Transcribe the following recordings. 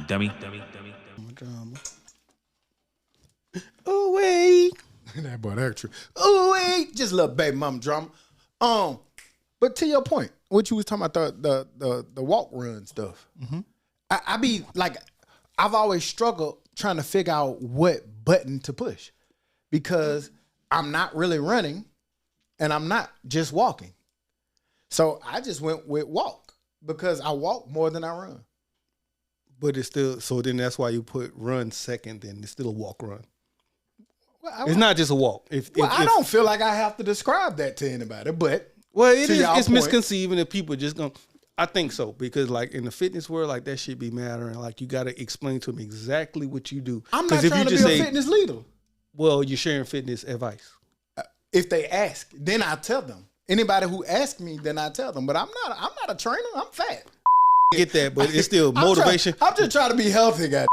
Dummy. Drama. Oh wait, That boy, that true. Oh wait, just a little baby mama drama. But to your point, what you was talking about the walk run stuff. Mm-hmm. I be like, I've always struggled trying to figure out what button to push because I'm not really running and I'm not just walking. So I just went with walk because I walk more than I run. but it's still so. Then that's why you put run second. Then it's still a walk run. Well, It's not just a walk. I don't feel like I have to describe that to anybody, but Well, it is. y'all It's point. misconceiving if people just gonna. I think so because like in the fitness world, like that shit be mattering. Like you got to explain to them exactly what you do. I'm not 'Cause if trying you to just be a say, fitness leader. well, you're sharing fitness advice. If they ask, then I tell them. Anybody who asks me, then I tell them. But I'm not a trainer. I'm fat. Get that, but it's still motivation. I'm just trying to be healthy, guys.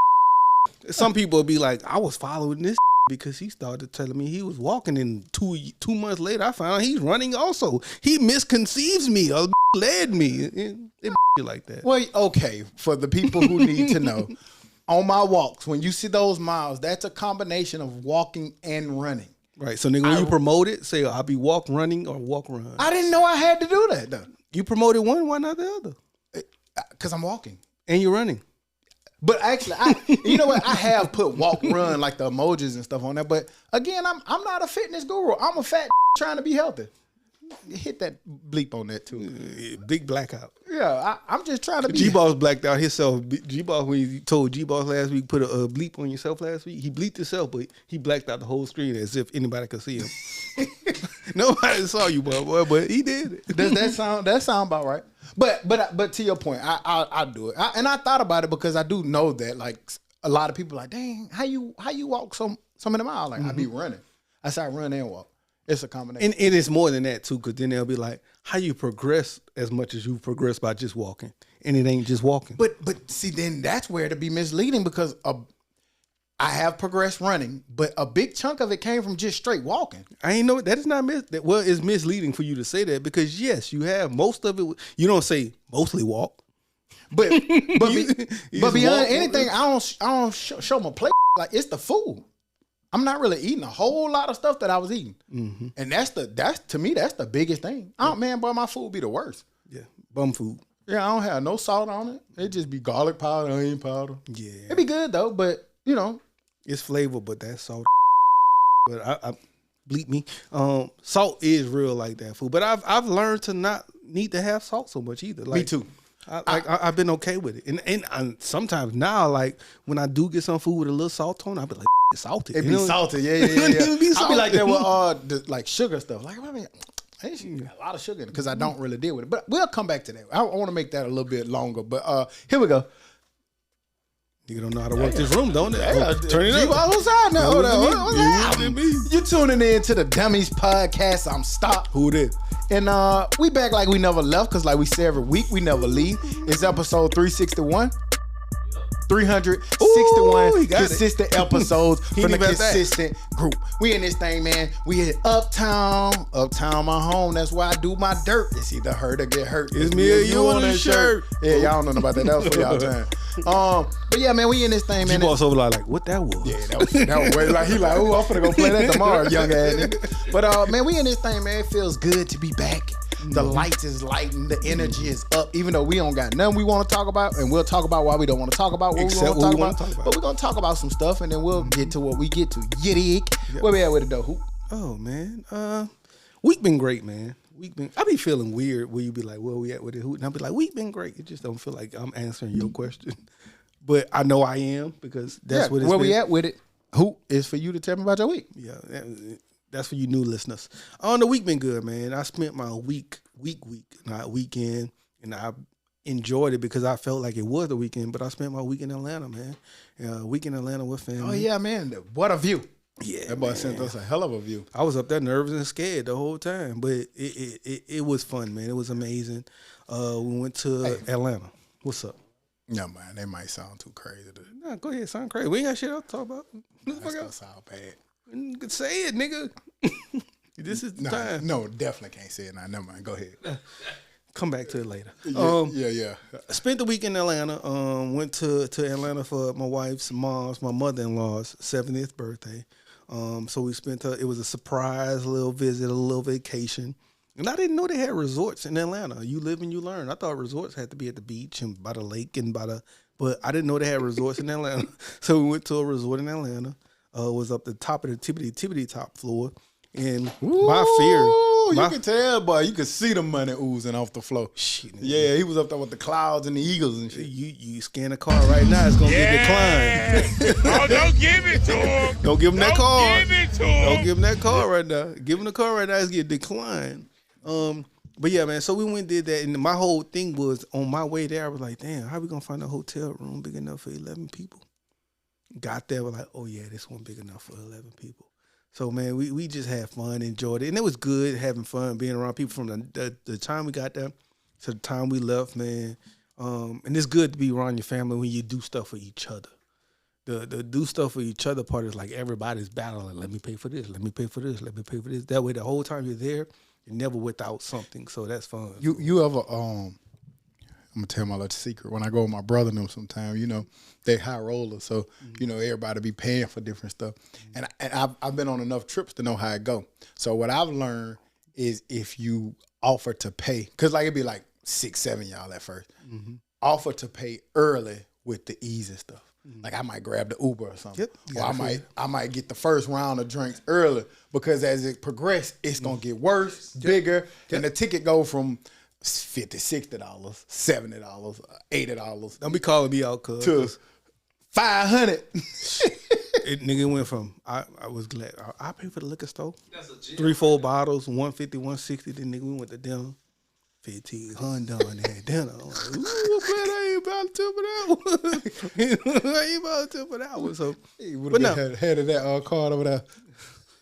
Some people will be like, I was following this because he started telling me he was walking, and 2 months later, I found out he's running also. He misconceives me or led me. It like that. Well, okay, for the people who need to know, on my walks, when you see those miles, that's a combination of walking and running. Right. So, nigga, when you promote it, say, I'll be walk running or walk run. I didn't know I had to do that, though, You promoted one, why not the other? because I'm walking. And you're running. But actually, you know what? I have put walk, run, like the emojis and stuff on there. But again, I'm not a fitness guru. I'm a fat trying to be healthy. Hit that bleep on that too. Big blackout. Yeah, I'm just trying to be. G-Boss blacked out himself. G-Boss, when he told G-Boss last week, put a bleep on yourself last week, he bleeped himself, but he blacked out the whole screen as if anybody could see him. Nobody saw you, boy, but he did it. Does that sound about right? But to your point, I do it. And I thought about it because I do know that like a lot of people are like, dang, how you walk so many miles? Like I be running. I say I run and walk. It's a combination. And it's more than that too, because then they'll be like, how you progress as much as you progress by just walking. And it ain't just walking. But see, then that's where it'll be misleading because I have progressed running, but a big chunk of it came from just straight walking. I ain't know that is not well, it's misleading for you to say that because yes, you have most of it. You don't say mostly walk. But just beyond walk. anything, I don't show my plate. Like it's the food. I'm not really eating a whole lot of stuff that I was eating, and that's to me that's the biggest thing. Oh man, boy, my food be the worst. Yeah, bum food. Yeah, I don't have no salt on it. It just be garlic powder, onion powder. Yeah, It be good though, but you know, it's flavor, but that's salt. But I bleep me. Salt is real like that food, but I've learned to not need to have salt so much either. Like, me too. I've been okay with it, and sometimes now, like when I do get some food with a little salt on, I be like, it's salty. It be salty, yeah. It be I be like salty. that with like sugar stuff. Like I mean, I got a lot of sugar in it because I don't really deal with it. But we'll come back to that. I want to make that a little bit longer. But here we go. You don't know how to work this room, don't it? Yeah, Turn it up. What's up now? Hold on. What's it me? You tuning in to the Dummies podcast. I'm Stop. Who did? And we back like we never left because like we say every week, we never leave. It's episode 361. 361 Ooh, he got consistent episodes He from the ain't even at that. consistent group. We in this thing, man. We hit Uptown, my home. That's where I do my dirt. It's either hurt or get hurt. It's me or you on this shirt. Yeah, y'all don't know about that. That was for y'all time. But yeah, man, we in this thing, man. G-Boss over like, what that was? Yeah, that was way like he like, oh, I'm finna go play that tomorrow, young ass nigga. But man, we in this thing, man. It feels good to be back. The lights is lighting, the energy is up. Even though we don't got nothing we want to talk about, and we'll talk about why we don't want to talk about what Except we what want to talk about. But we're gonna talk about some stuff, and then we'll get to what we get to. You dig? Where we at with it though? Who? Oh man, week been great, man. I be feeling weird where you be like, where we at with it? And I be like, week been great. It just don't feel like I'm answering your question, but I know I am because that's what it's where been. we at with it. Who is for you to tell me about your week? Yeah, that's for you new listeners. The week been good, man. I spent my weekend, and I enjoyed it because I felt like it was the weekend. But I spent my week in Atlanta, man. Week in Atlanta with family. Oh yeah, man. What a view. Yeah, That boy man. sent us a hell of a view. I was up there nervous and scared the whole time, but it was fun, man. It was amazing. We went to Atlanta. What's up? No man, that might sound too crazy. Nah, go ahead, sound crazy. We ain't got shit else to talk about. That's gonna sound bad. Say it, nigga. This is the time. No, definitely can't say it now. Never mind. Go ahead. come back to it later. Yeah. Spent the week in Atlanta. Went to Atlanta for my wife's my mother-in-law's 70th birthday. So we spent it was a surprise little visit, a little vacation. And I didn't know they had resorts in Atlanta. You live and you learn. I thought resorts had to be at the beach and by the lake but I didn't know they had resorts in Atlanta. So we went to a resort in Atlanta. Was up the top of the tippity top floor. And my fear. You can tell, boy. You could see the money oozing off the floor. Shit, yeah, he was up there with the clouds and the eagles and shit. You scan a car right now, it's going to get declined. Oh, don't give it to him. Don't give him that car. Give it to him. Don't give him that car right now. Give him the car right now, it's getting declined. But yeah, man, so we went and did that. And my whole thing was on my way there, I was like, damn, how we going to find a hotel room big enough for 11 people? Got there, we're like, oh yeah, this one big enough for 11 people. So, man, we just had fun, enjoyed it. And it was good having fun, being around people from the time we got there to the time we left, man. And it's good to be around your family when you do stuff for each other. The do stuff for each other part is like everybody's battling. Let me pay for this. Let me pay for this. Let me pay for this. That way, the whole time you're there, you're never without something. So that's fun. You ever I'm gonna tell my little secret. When I go with my brother and them sometime, you know, they high rollers. So, you know, everybody be paying for different stuff. And I've been on enough trips to know how it go. So what I've learned is if you offer to pay, because like it'd be like 6, 7 y'all at first, offer to pay early with the easy stuff. Like I might grab the Uber or something. Or I might get the first round of drinks early because as it progresses, it's gonna get worse, bigger, and the ticket go from $50, $60, $70, $80. Don't be calling me out, cuz. To $500. Nigga went from I was glad I paid for the liquor store. 3-4 bottles, 150, 160. Then nigga we went to dinner. 1,500 on that dinner. I'm like, ooh, man, I ain't about to tip for that one. I ain't about to tip for that one. So, but no, had that card over there.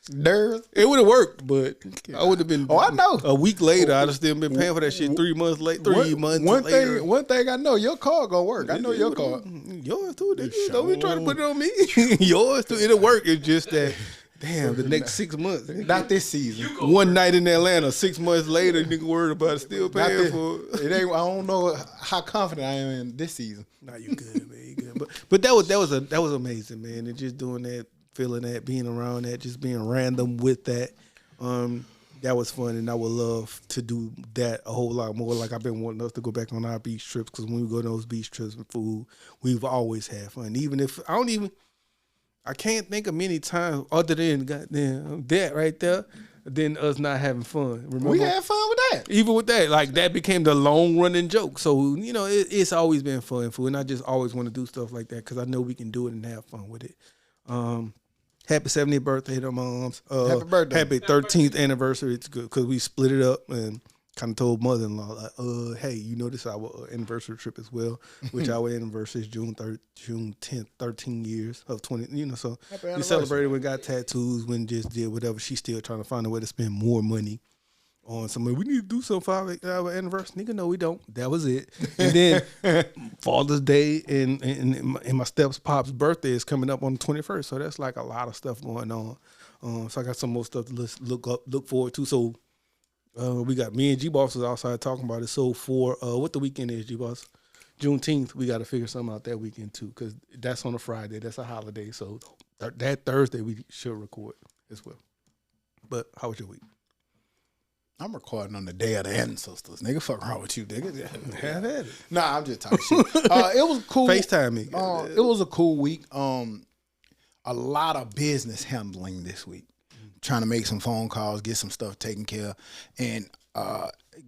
Nerves. It would have worked, but I would have been. Oh, I know. A week later, I'd have still been paying for that shit 3 months late. 3 months later. One thing I know, your card gonna work. I know your card. Yours too. Don't be trying to put it on me. Yours too. It'll work. It's just that. Damn, the next 6 months. Not this season. One night in Atlanta, 6 months later, nigga worried about it, still paying for it. It ain't. I don't know how confident I am in this season. Nah, you good, man. You good. But that was amazing, man. And just doing that, feeling that, being around that, just being random with that. That was fun, and I would love to do that a whole lot more. Like I've been wanting us to go back on our beach trips because when we go to those beach trips and food, we've always had fun. Even if I can't think of many times other than goddamn that right there, than us not having fun. Remember? We had fun with that. Even with that, like that became the long running joke. So, you know, it's always been fun food. And I just always want to do stuff like that because I know we can do it and have fun with it. Happy 70th birthday to moms. Happy birthday. Happy 13th anniversary. It's good because we split it up and kind of told mother-in-law, like, hey, you know this is our anniversary trip as well, which our anniversary is June 10th, 13 years of 20, you know, so we celebrated, we got tattoos, we just did whatever. She's still trying to find a way to spend more money on somebody. We need to do something for our anniversary. Nigga, no, we don't. That was it. And then Father's Day and my step's pop's birthday is coming up on the 21st, so that's like a lot of stuff going on. So I got some more stuff to look forward to. So we got me and G-Boss was outside talking about it. So for what the weekend is, G-Boss? Juneteenth, we got to figure something out that weekend too, because that's on a Friday. That's a holiday. So that Thursday we should record as well. But how was your week? I'm recording on the day of the ancestors. Nigga, fuck wrong with you, nigga. Have at it. Nah, I'm just talking shit. It was cool. FaceTime me. It was a cool week. A lot of business handling this week. Trying to make some phone calls, get some stuff taken care of, and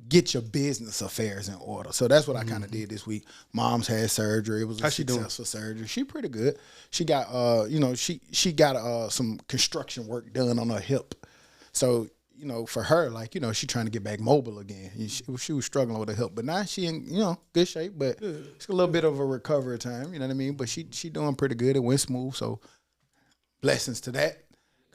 get your business affairs in order. So that's what I kind of did this week. Mom's had surgery. It was a successful surgery. She pretty good. She got she got some construction work done on her hip. So, you know, for her, like, you know, she trying to get back mobile again. She was struggling with her hip, but now she in, you know, good shape, but it's a little bit of a recovery time, you know what I mean? But she doing pretty good. It went smooth, so blessings to that.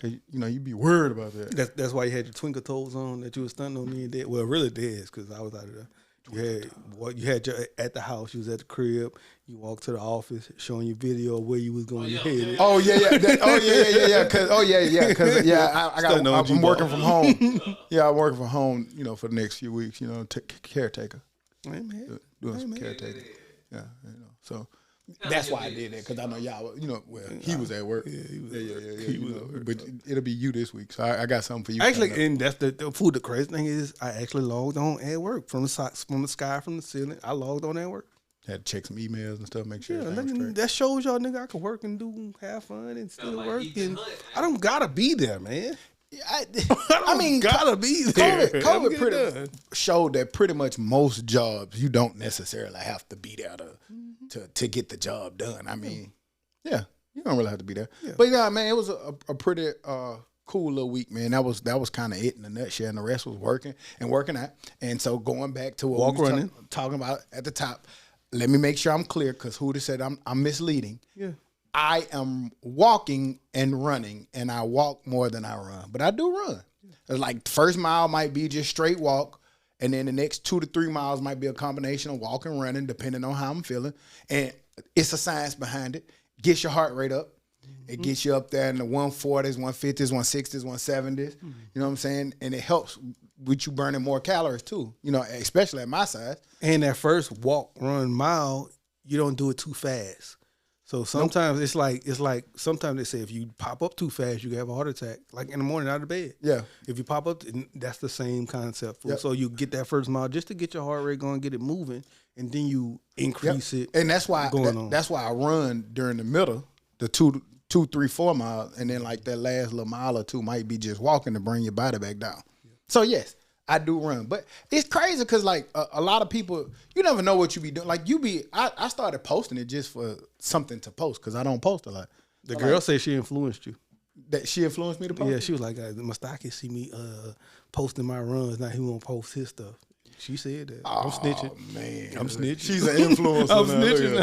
Cause you know you be worried about that. That's why you had your twinkle toes on that you was stunting on me and did. Well, really did, because I was out of there. You had your at the house. You was at the crib. You walked to the office, showing you video of where you was going. Oh yeah. Cause I'm working from home. Yeah, I'm working from home. You know, for the next few weeks. You know, caretaker. Amen. Doing some caretaker. Yeah, you know. So that's why I did that, because I know y'all. You know, he was at work. Yeah, he was. He was at work. But it'll be you this week. So I got something for you. Actually, and that's the food. The crazy thing is, I actually logged on at work from the sky, from the ceiling. I logged on at work. Had to check some emails and stuff, make sure. Yeah, that shows y'all, nigga, I can work and have fun and still work. And I don't gotta be there, man. I mean, gotta be there. COVID pretty showed that pretty much most jobs you don't necessarily have to be there to get the job done. I mean, yeah, you don't really have to be there. Yeah. But yeah, man, it was a pretty cool little week, man. That was kind of it in a nutshell, and the rest was working out. And so going back to what we were talking about at the top. Let me make sure I'm clear, because Huda said I'm misleading. Yeah, I am walking and running, and I walk more than I run, but I do run. It's like the first mile might be just straight walk, and then the next 2 to 3 miles might be a combination of walk and running, depending on how I'm feeling. And it's a science behind it. Gets your heart rate up. It gets you up there in the 140s, 150s, 160s, 170s. You know what I'm saying? And it helps with you burning more calories too, you know, especially at my size. And that first walk, run mile, you don't do it too fast. So sometimes it's like sometimes they say if you pop up too fast, you can have a heart attack. Like in the morning out of bed. Yeah. If you pop up, that's the same concept. Yep. So you get that first mile just to get your heart rate going, get it moving, and then you increase it. And that's why that's why I run during the middle, the 2, 3, 4 miles, and then like that last little mile or two might be just walking to bring your body back down. So yes, I do run, but it's crazy because like a lot of people, you never know what you be doing. Like I started posting it just for something to post because I don't post a lot. The girl said she influenced you. That she influenced me to post? Yeah, she was like, Mustaki see me posting my runs, now he won't post his stuff. She said that. I'm snitching. Man. I'm snitching. She's an influencer.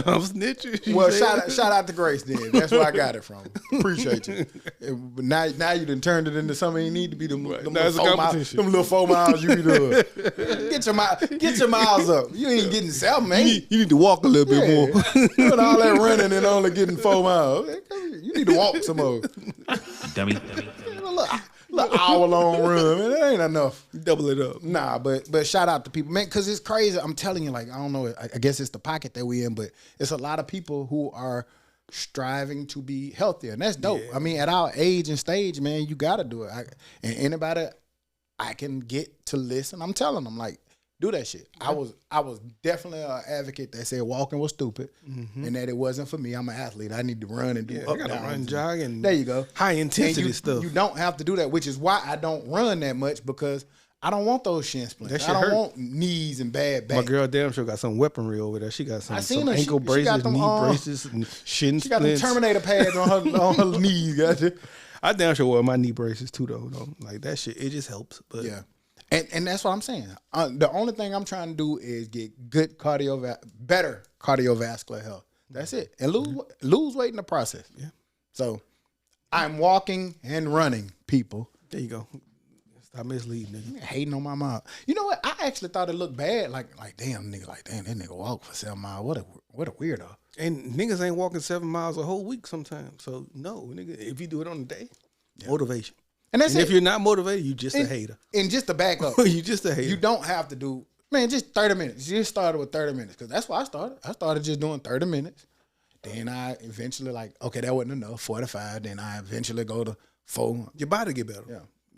I'm snitching. Well, shout out to Grace then. That's where I got it from. Appreciate you. But now you done turned it into something you need to be them little 4 miles you be doing. Get your miles up. You ain't getting 7, man. You need to walk a little bit more. Doing all that running and only getting 4 miles. You need to walk some more. Dummy. Little hour-long run, man. That ain't enough. Double it up. Nah, but shout out to people, man, because it's crazy. I'm telling you, like, I don't know. I guess it's the pocket that we in, but it's a lot of people who are striving to be healthier, and that's dope. Yeah. I mean, at our age and stage, man, you got to do it. And anybody I can get to listen, I'm telling them, like, do that shit. Yeah. I was definitely an advocate that said walking was stupid and that it wasn't for me. I'm an athlete. I need to run and do up, I gotta run, jog, and there you go. High intensity stuff. You don't have to do that, which is why I don't run that much, because I don't want those shin splints. I don't want knees and bad back. My girl damn sure got some weaponry over there. She got some ankle braces, knee braces, and shin splints. She got them Terminator pads on her knees. Gotcha. I damn sure wear my knee braces too, though. Like that shit, it just helps. But yeah. And that's what I'm saying. The only thing I'm trying to do is get better cardiovascular health. That's it. And lose weight in the process. Yeah. So I'm walking and running, people. There you go. Stop misleading, nigga. Hating on my mom. You know what? I actually thought it looked bad. Like damn, nigga, that nigga walk for 7 miles. What a weirdo. And niggas ain't walking 7 miles a whole week sometimes. So no, nigga, if you do it on the day, motivation. And that's it. If you're not motivated, you just a hater. And just to back up, you just a hater. You don't have to do, man, just 30 minutes. You just started with 30 minutes because that's why I started. I started just doing 30 minutes. Then I eventually okay, that wasn't enough, 45. Then I eventually go to 4. Your body get better.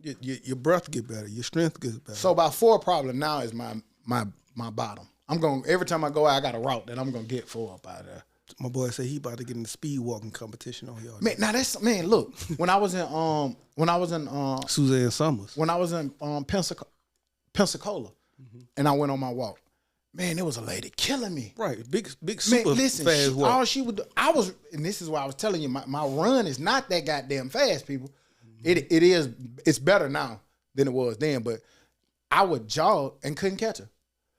Yeah. Your breath get better. Your strength gets better. So about 4 probably now is my bottom. I'm going, every time I go out, I got a route that I'm going to get 4 up out of there. My boy said he about to get in the speed walking competition on y'all. Man, look. When I was in Suzanne Summers. When I was in Pensacola, and I went on my walk, man, there was a lady killing me. Big super man, listen, fast walk. All she would do, and this is why I was telling you, my run is not that goddamn fast, people. It's better now than it was then, but I would jog and couldn't catch her.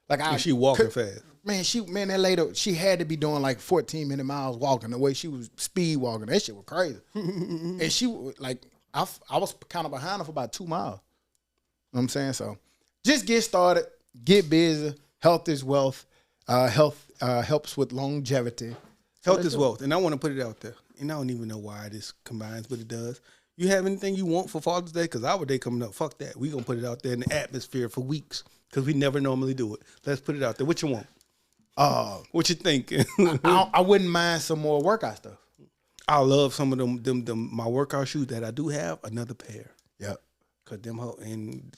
And she walking fast. Man, that lady, she had to be doing like 14-minute miles walking. The way she was speed walking, that shit was crazy. And she I was kind of behind her for about 2 miles. You know what I'm saying? So just get started, get busy, Health is wealth. Health helps with longevity. Health is wealth, and I want to put it out there. And I don't even know why this combines, but it does. You have anything you want for Father's Day? Because our day coming up, fuck that. We gonna put it out there in the atmosphere for weeks because we never normally do it. Let's put it out there. What you want? What you think? I wouldn't mind some more workout stuff. I love some of them my workout shoes that I do have. Another pair. Yep. Cause them and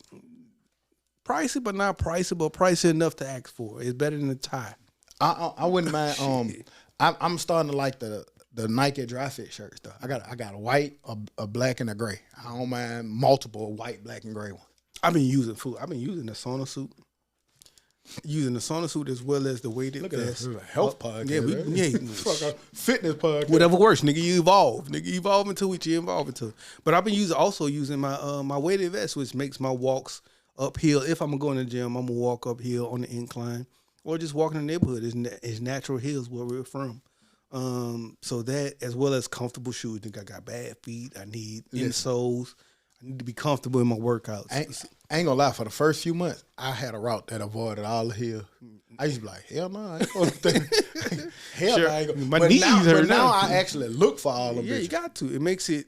pricey, but not pricey, but pricey enough to ask for. It's better than a tie. I wouldn't mind. I'm starting to like the Nike dry fit shirts though. I got a white, a black, and a gray. I don't mind multiple white, black, and gray ones. I've been using the sauna suit. Using the sauna suit as well as the weighted Look at vest. this. Health podcast. Fuck a fitness podcast. Whatever works, nigga. You evolve, nigga. You evolve into what you evolve into. But I've been using my my weighted vest, which makes my walks uphill. If I'm gonna go in the gym, I'm gonna walk uphill on the incline, or just walk in the neighborhood. It's natural hills where we're from. So that as well as comfortable shoes. I got bad feet. I need insoles. I need to be comfortable in my workouts. I ain't gonna lie. For the first few months, I had a route that avoided all the hill. I used to be like, hell no, I ain't gonna hell Sure. no, I ain't gonna. My But knees hurt but now now. I actually look for all of them. Yeah, you got to. It makes it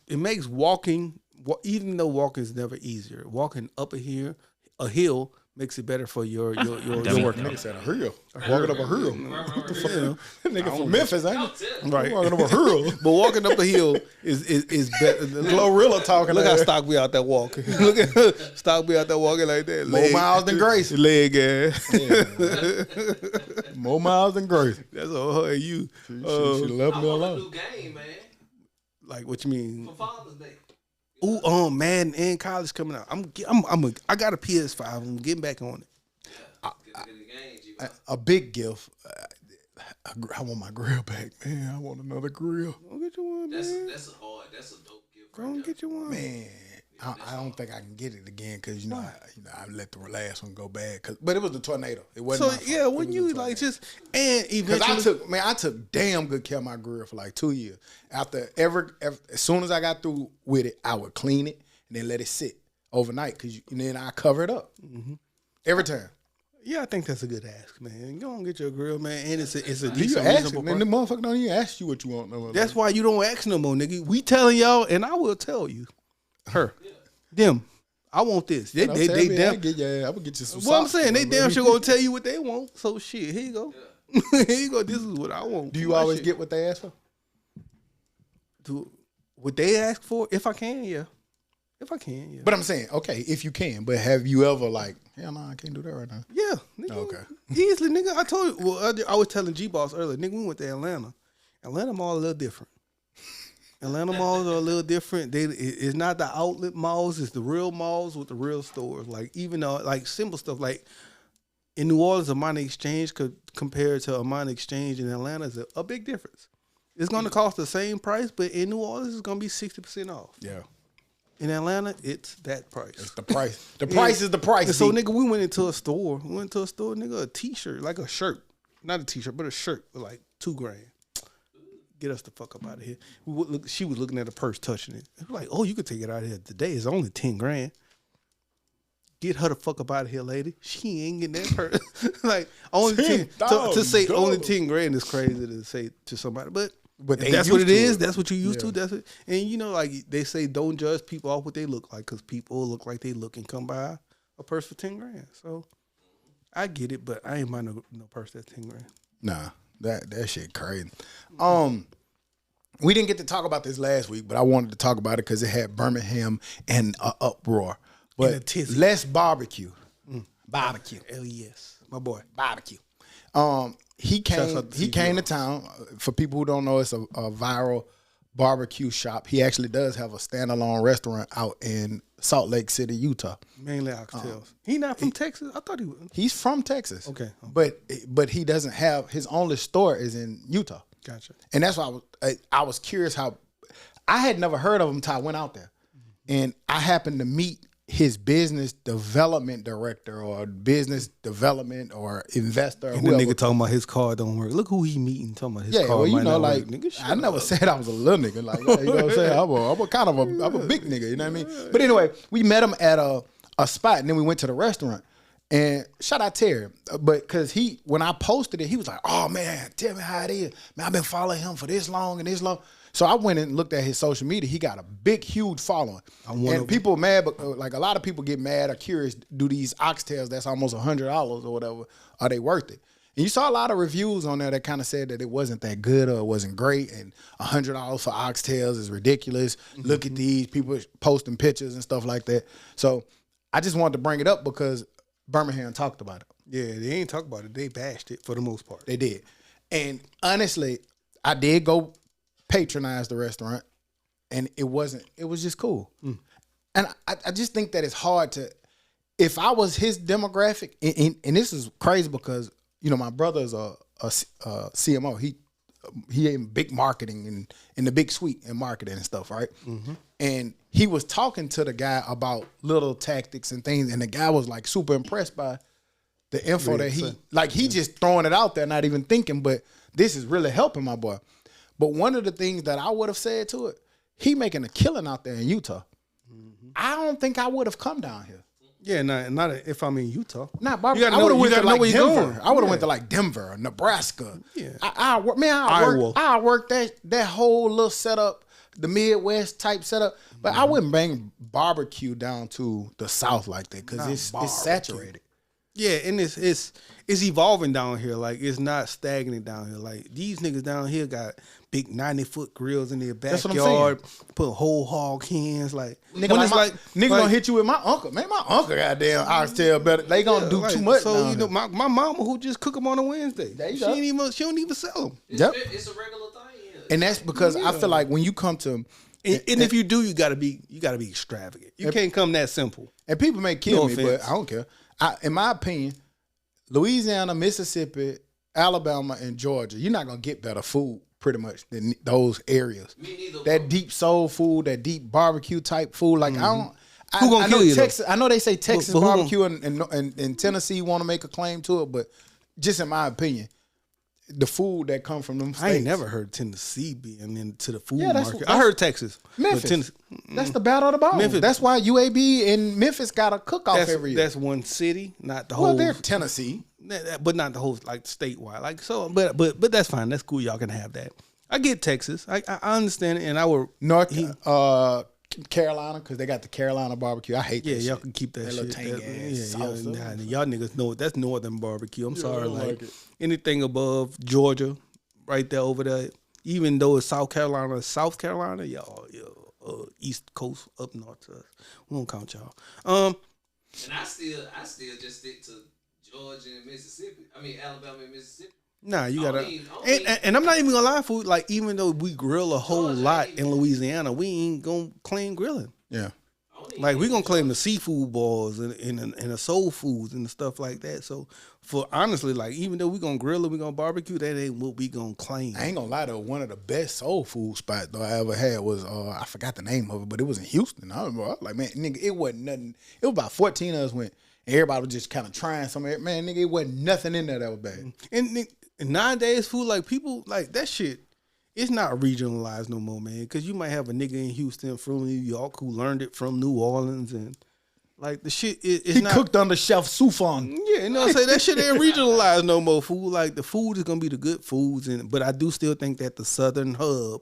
makes walking, even though walking is never easier. Walking up a hill makes it better for your workout. Nigga said a hill. Walking up a hill. What the fuck? Nigga from Memphis, ain't it? Right. Walking up a hill. But walking up a hill is better. Glorilla talking. Look like how that. Stock be out there walking. Look at Stock be out there walking like that. More miles than Grace. Leg ass. More miles than Grace. That's all her. You. She left I me want a alone. new game, man. Like what you mean? For Father's Day. Ooh, Madden and college coming out. I got a PS5. I'm getting back on it. Get the game, G. A big gift. I want my grill back, man. I want another grill. Go get you one, man. That's a dope gift. Go and get you one. Man, I don't think I can get it again because I let the last one go bad. But it was the tornado. It wasn't. So my fault. yeah, It when was you the like tornado. just and Because eventually I took damn good care of my grill for like 2 years. After as soon as I got through with it, I would clean it and then let it sit overnight and then I cover it up every time. yeah, I think that's a good ask, man. Go and get your grill, man, and it's a You decent ask it, reasonable man. price. The motherfucker don't even ask you what you want. No more. That's why you don't ask no more, nigga. We telling y'all, and I will tell you, them. I want this. They Don't tell damn. me, I'm gonna get you some. What I'm socks, saying, they motherfucker. damn sure gonna tell you what they want. So shit, here you go. Here you go. This is what I want. Do for you my always shit. get what they ask for? what they ask for? If I can, yeah. If I can, yeah. But I'm saying, okay, if you can, but have you ever like, hell no, I can't do that right now. Yeah, nigga. Okay. Easily, nigga. I told you. Well, I was telling G-Boss earlier, nigga, we went to Atlanta. Atlanta mall a little different. Atlanta malls are a little different. It's not the outlet malls. It's the real malls with the real stores. Like, even though, like, simple stuff. Like, in New Orleans, Amana Exchange compared to Amana Exchange in Atlanta is a big difference. It's going to cost the same price, but in New Orleans, it's going to be 60% off. Yeah. In Atlanta, it's that price. It's the price. The price is the price. And so, D. nigga, we went into a store. Nigga, a T-shirt, like a shirt. Not a T-shirt, but a shirt with like $2,000. Get us the fuck up out of here. She was looking at the purse, touching it. It was like, oh, you could take it out of here today. It's only $10,000. Get her the fuck up out of here, lady. She ain't getting that purse. Like, only to say only $10,000 is crazy to say to somebody. But they if that's what used it to is. it. That's what you used Yeah. to. That's it. And you know, like they say, don't judge people off what they look like, because people look like they look and come by a purse for $10,000. So I get it, but I ain't mind no purse that's $10,000. Nah, that shit crazy. We didn't get to talk about this last week, but I wanted to talk about it because it had Birmingham and uproar. In a But tizzy. let's barbecue. Barbecue. Hell yes, my boy. Barbecue. He Shouts out came. to He came CBO. to town. For people who don't know, it's a viral barbecue shop. He actually does have a standalone restaurant out in Salt Lake City, Utah. Mainly oxtails. He not from Texas? I thought he was. He's from Texas. Okay. But he doesn't have his only store is in Utah. Gotcha. And that's why I was curious how I had never heard of him until I went out there. And I happened to meet his business development director or business development or investor. Or And the whoever. nigga talking about his car don't work. Look who he meeting talking about his Yeah, car well, you might know, not like work. Nigga, shut I never up. said I was a little nigga. Like, you know what I'm saying? I'm a kind of I'm a big nigga. You know what I mean? But anyway, we met him at a spot, and then we went to the restaurant. And shout out Terry, but because when I posted it, he was like, "Oh man, tell me how it is, man. I've been following him for this long and this long." So I went and looked at his social media. He got a big, huge following, and people mad, but like a lot of people get mad or curious. Do these oxtails that's almost $100 or whatever, are they worth it? And you saw a lot of reviews on there that kind of said that it wasn't that good or it wasn't great, and $100 for oxtails is ridiculous. Look at these people posting pictures and stuff like that. So I just wanted to bring it up because Birmingham talked about it. Yeah, they ain't talk about it. They bashed it for the most part. They did. And honestly, I did go patronize the restaurant, and it was just cool. And I just think that it's hard to, if I was his demographic, and this is crazy because, you know, my brother's a CMO. He in big marketing and in the big suite in marketing and stuff, right? And he was talking to the guy about little tactics and things, and the guy was like super impressed by the info that he just throwing it out there, not even thinking, but this is really helping my boy. But one of the things that I would have said to it, he making a killing out there in Utah. I don't think I would have come down here. Yeah, not if I'm in Utah. Not Barbara. I would have went to like Denver. I would have went to like Denver, Nebraska. Yeah. I worked that whole little setup, the Midwest type setup. But I wouldn't bring barbecue down to the South like that because it's saturated. Yeah, and it's evolving down here. Like, it's not stagnant down here. Like, these niggas down here got big 90-foot grills in their backyard, put whole hog hens. Like, nigga gonna hit you with my uncle. Man, my uncle goddamn oxtail better. They gonna do too much. So you know, my mama who just cook them on a Wednesday. She don't even sell them. It's a regular thing. Yeah. And that's because I feel like when you come to and if you do, you gotta be extravagant. You can't come that simple. And people may kill me, but I don't care. In my opinion, Louisiana, Mississippi, Alabama, and Georgia, you're not gonna get better food pretty much than those areas. Me neither, that deep soul food, that deep barbecue type food. Like I Who gonna kill you? Texas. I know they say Texas barbecue and Tennessee want to make a claim to it, but just in my opinion, the food that come from them states. I ain't never heard Tennessee being into the food market. I heard Texas. Memphis. That's the battle of the ball. Memphis. That's why UAB and Memphis got a cook-off every year. That's one city, not the whole. Well, they're Tennessee. But not the whole, like, statewide. Like, so, but that's fine. That's cool. Y'all can have that. I get Texas. I understand it, and I would Carolina, because they got the Carolina barbecue. I hate that. Yeah, y'all can keep that shit. Y'all niggas know that's northern barbecue. I'm sorry, like anything above Georgia, right there over there. Even though it's South Carolina, y'all East Coast up north to us. We don't count y'all. And I still just stick to Georgia and Mississippi. I mean Alabama and Mississippi. Nah, you gotta. And I'm not even gonna lie, food. Like, even though we grill a whole lot in Louisiana, we ain't gonna claim grilling. Yeah. Like, we gonna claim the seafood balls and the soul foods and the stuff like that. So, for honestly, like, even though we gonna grill and we gonna barbecue, that ain't what we gonna claim. I ain't gonna lie though, one of the best soul food spots though I ever had was I forgot the name of it, but it was in Houston. I was like, man, nigga, it wasn't nothing. It was about 14 of us went. And everybody was just kind of trying some. Man, nigga, it wasn't nothing in there that was bad. And nowadays, food, like, people, like, that shit, it's not regionalized no more, man. Because you might have a nigga in Houston from New York who learned it from New Orleans, and, like, the shit is not. He cooked under Chef Soufan. Yeah, you know what I'm saying? That shit ain't regionalized no more, food. Like, the food is going to be the good foods, but I do still think that the southern hub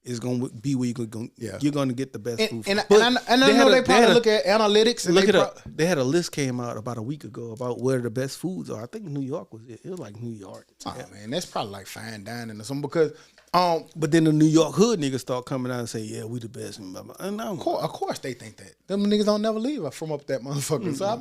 is going to be where you're going to get the best food. And I know they probably look at analytics. And look it up. They had a list came out about a week ago about where the best foods are. I think New York was it. It was like New York. Oh, man, that's probably like fine dining or something because... but then the New York hood niggas start coming out and say, yeah, we the best. And of course they think that. Them niggas don't never leave from up that motherfucker. Mm-hmm. So I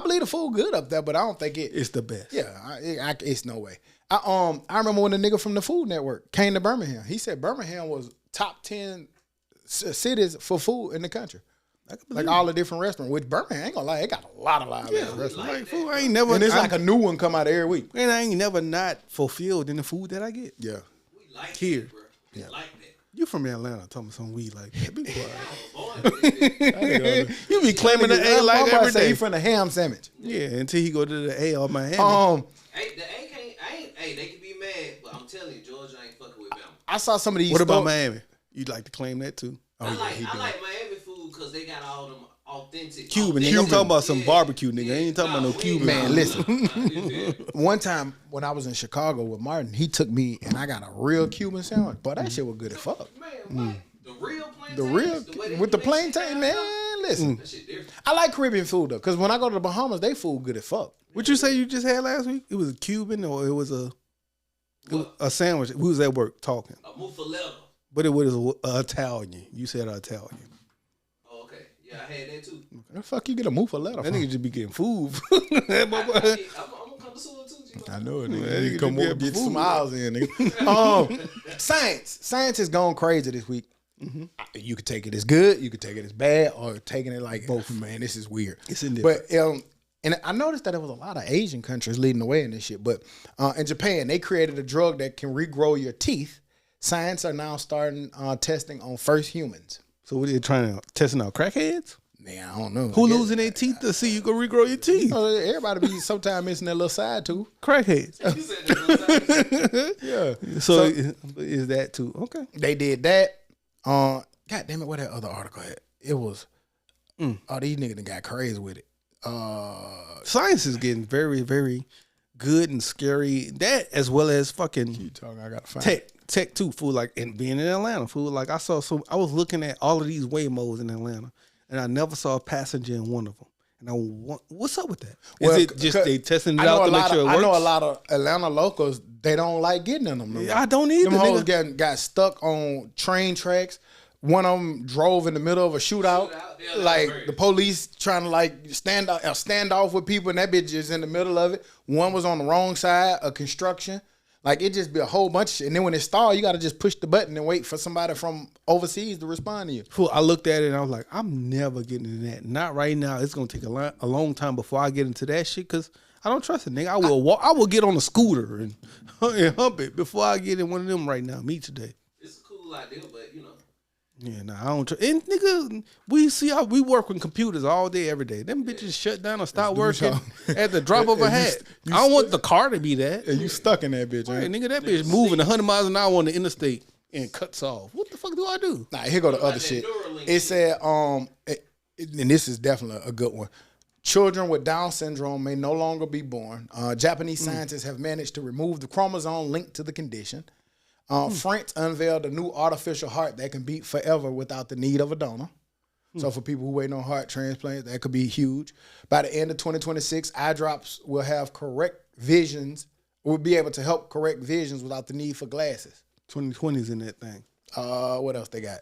believe the food good up there, but I don't think it's the best. Yeah, it's no way. I remember when the nigga from the Food Network came to Birmingham. He said Birmingham was top 10 cities for food in the country. Like all the different restaurants. Which Birmingham, ain't gonna lie, it got a lot of live restaurants. Like food, I ain't never. And it's like a new one come out every week. And I ain't never not fulfilled in the food that I get. Yeah. We like here. That, bro. We like that. You from Atlanta? Talking about some weed like that? Be quiet. You be claiming the A like every day. He from the ham sandwich. Yeah, until he go to the A on Miami. Hey, the A can't. Hey, they can be mad, but I'm telling you, Georgia ain't fucking with Bama. I saw some of these. What about Miami? You'd like to claim that too? I like Miami food because they got all authentic. Cuban, nigga. I'm talking about some barbecue, nigga. I ain't talking about no Cuban. Man, listen. One time when I was in Chicago with Martin, he took me and I got a real Cuban sandwich. But that shit was good as fuck. Man, what? The real plantain? The real with the plantain, man. Listen, That shit different. I like Caribbean food though, because when I go to the Bahamas, they food good as fuck. What you say you just had last week? It was a Cuban or it was a sandwich? We was at work talking, A muffaletta. but it was a Italian. You said Italian. Oh, okay. Yeah, I had that too. Where the fuck you get a muffaletta That from? nigga just be getting food. I'm gonna come to Sewell too, G. I know it, nigga. Man, You nigga come just be over, get food. some miles in, nigga. Science is going crazy this week. You could take it as good, you could take it as bad, or taking it like both. Man, this is weird. It's indifferent. But and I noticed that there was a lot of Asian countries leading the way in this shit. But in Japan, they created a drug that can regrow your teeth. Science are now starting testing on first humans. So what are you trying to testing out crackheads? Man, I don't know. Who losing their teeth to see you can regrow your teeth? Everybody be sometimes missing their little side tooth. Crackheads. You said that. Yeah. So is that too okay? They did that. God damn it, what that other article had? It was oh, these niggas done got crazy with it. Science is getting very, very good and scary. That as well as fucking You talking? I gotta find tech too, fool. Like and being in Atlanta, fool. Like I was looking at all of these Waymos in Atlanta, and I never saw a passenger in one of them. And what's up with that? Well, Is it just they testing it I know out a to make lot sure it of, works? I know a lot of Atlanta locals. They don't like getting in them. No more. I don't either. Them hoes Nigga. got stuck on train tracks. One of them drove in the middle of a shootout. Yeah, Like that's the police trying to like stand off with people, and that bitch is in the middle of it. One was on the wrong side of construction. Like it just be a whole bunch of shit. And then when it stalled, you got to just push the button and wait for somebody from overseas to respond to you. Fool, I looked at it and I was like, I'm never getting into that. Not right now. It's gonna take a long time before I get into that shit because I don't trust it, nigga. I will walk. I will get on a scooter and hump it before I get in one of them right now. Me today. It's a cool idea, but you know. Yeah, nah, I don't. And nigga, we see how we work with computers all day, every day. Them bitches shut down or stop working at the drop of a hat. I don't want the car to be that. And you stuck in that bitch, Hey, right? nigga, that bitch moving 100 miles an hour on the interstate and cuts off. What the fuck do I do? Nah, here go the other that shit. Neuralink It said, and this is definitely a good one. Children with Down syndrome may no longer be born. Japanese scientists have managed to remove the chromosome linked to the condition. France unveiled a new artificial heart that can beat forever without the need of a donor. So for people who waiting on heart transplants, that could be huge. By the end of 2026, eye drops will have correct visions. Will be able to help correct visions without the need for glasses. 2020's in that thing. What else they got?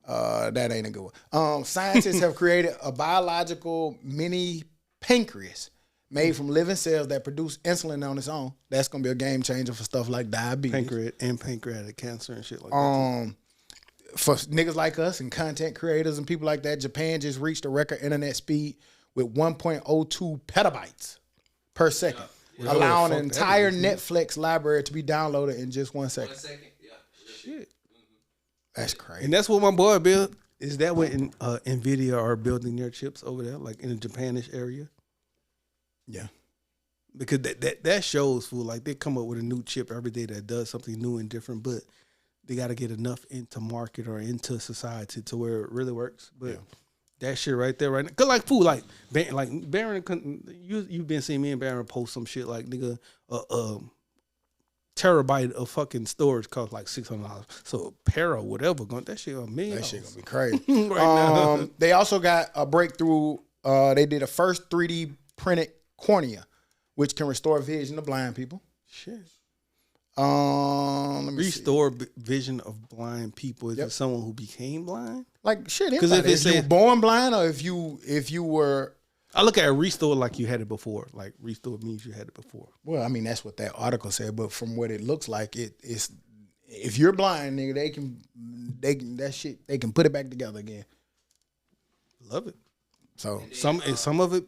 That ain't a good one. Scientists have created a biological mini pancreas made from living cells that produce insulin on its own. That's gonna be a game changer for stuff like diabetes. Pancreatic cancer and shit like that. For niggas like us and content creators and people like that, Japan just reached a record internet speed with 1.02 petabytes per second, allowing an entire Netflix library to be downloaded in just 1 second. 1 second. Yeah. Shit. That's crazy. And that's what my boy built. Is that what NVIDIA are building their chips over there, like in the Japanish area? Yeah. Because that shows, fool, like they come up with a new chip every day that does something new and different, but they got to get enough into market or into society to where it really works. But that shit right there, right now, cause like fool, like Baron, you've been seeing me and Baron post some shit like nigga, terabyte of fucking storage costs like $600. So para whatever, that shit $1 million. That shit gonna be crazy. Right now. They also got a breakthrough. They did a first 3D printed cornea, which can restore vision to blind people. Shit. Let me Restore vision of blind people. Is Yep. it someone who became blind? like shit. 'Cause If if it you were said- born blind, or if you were, I look at a restore like you had it before. Like restore means you had it before. well, I mean that's what that article said. But from what it looks like, it's if you're blind, nigga, they can put it back together again. Love it. So Some of it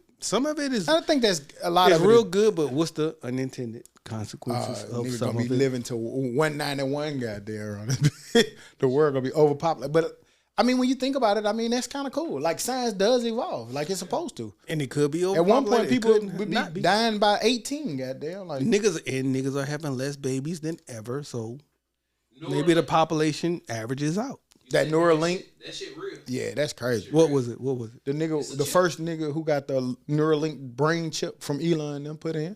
is I think that's a lot it's of real it. good, but what's the unintended consequences of Niggas some gonna be of it? living to 191 goddamn. The world gonna be overpopulated. But I mean, when you think about it, I mean that's kind of cool. Like science does evolve, like it's supposed to. And it could be At one point, overpopulated. It people could would not be dying by 18. Goddamn, like Niggas are having less babies than ever, so maybe the population averages out. that Neuralink. That shit real. Yeah, that's crazy. What was it? The nigga, the first nigga who got the Neuralink brain chip from Elon and them put in.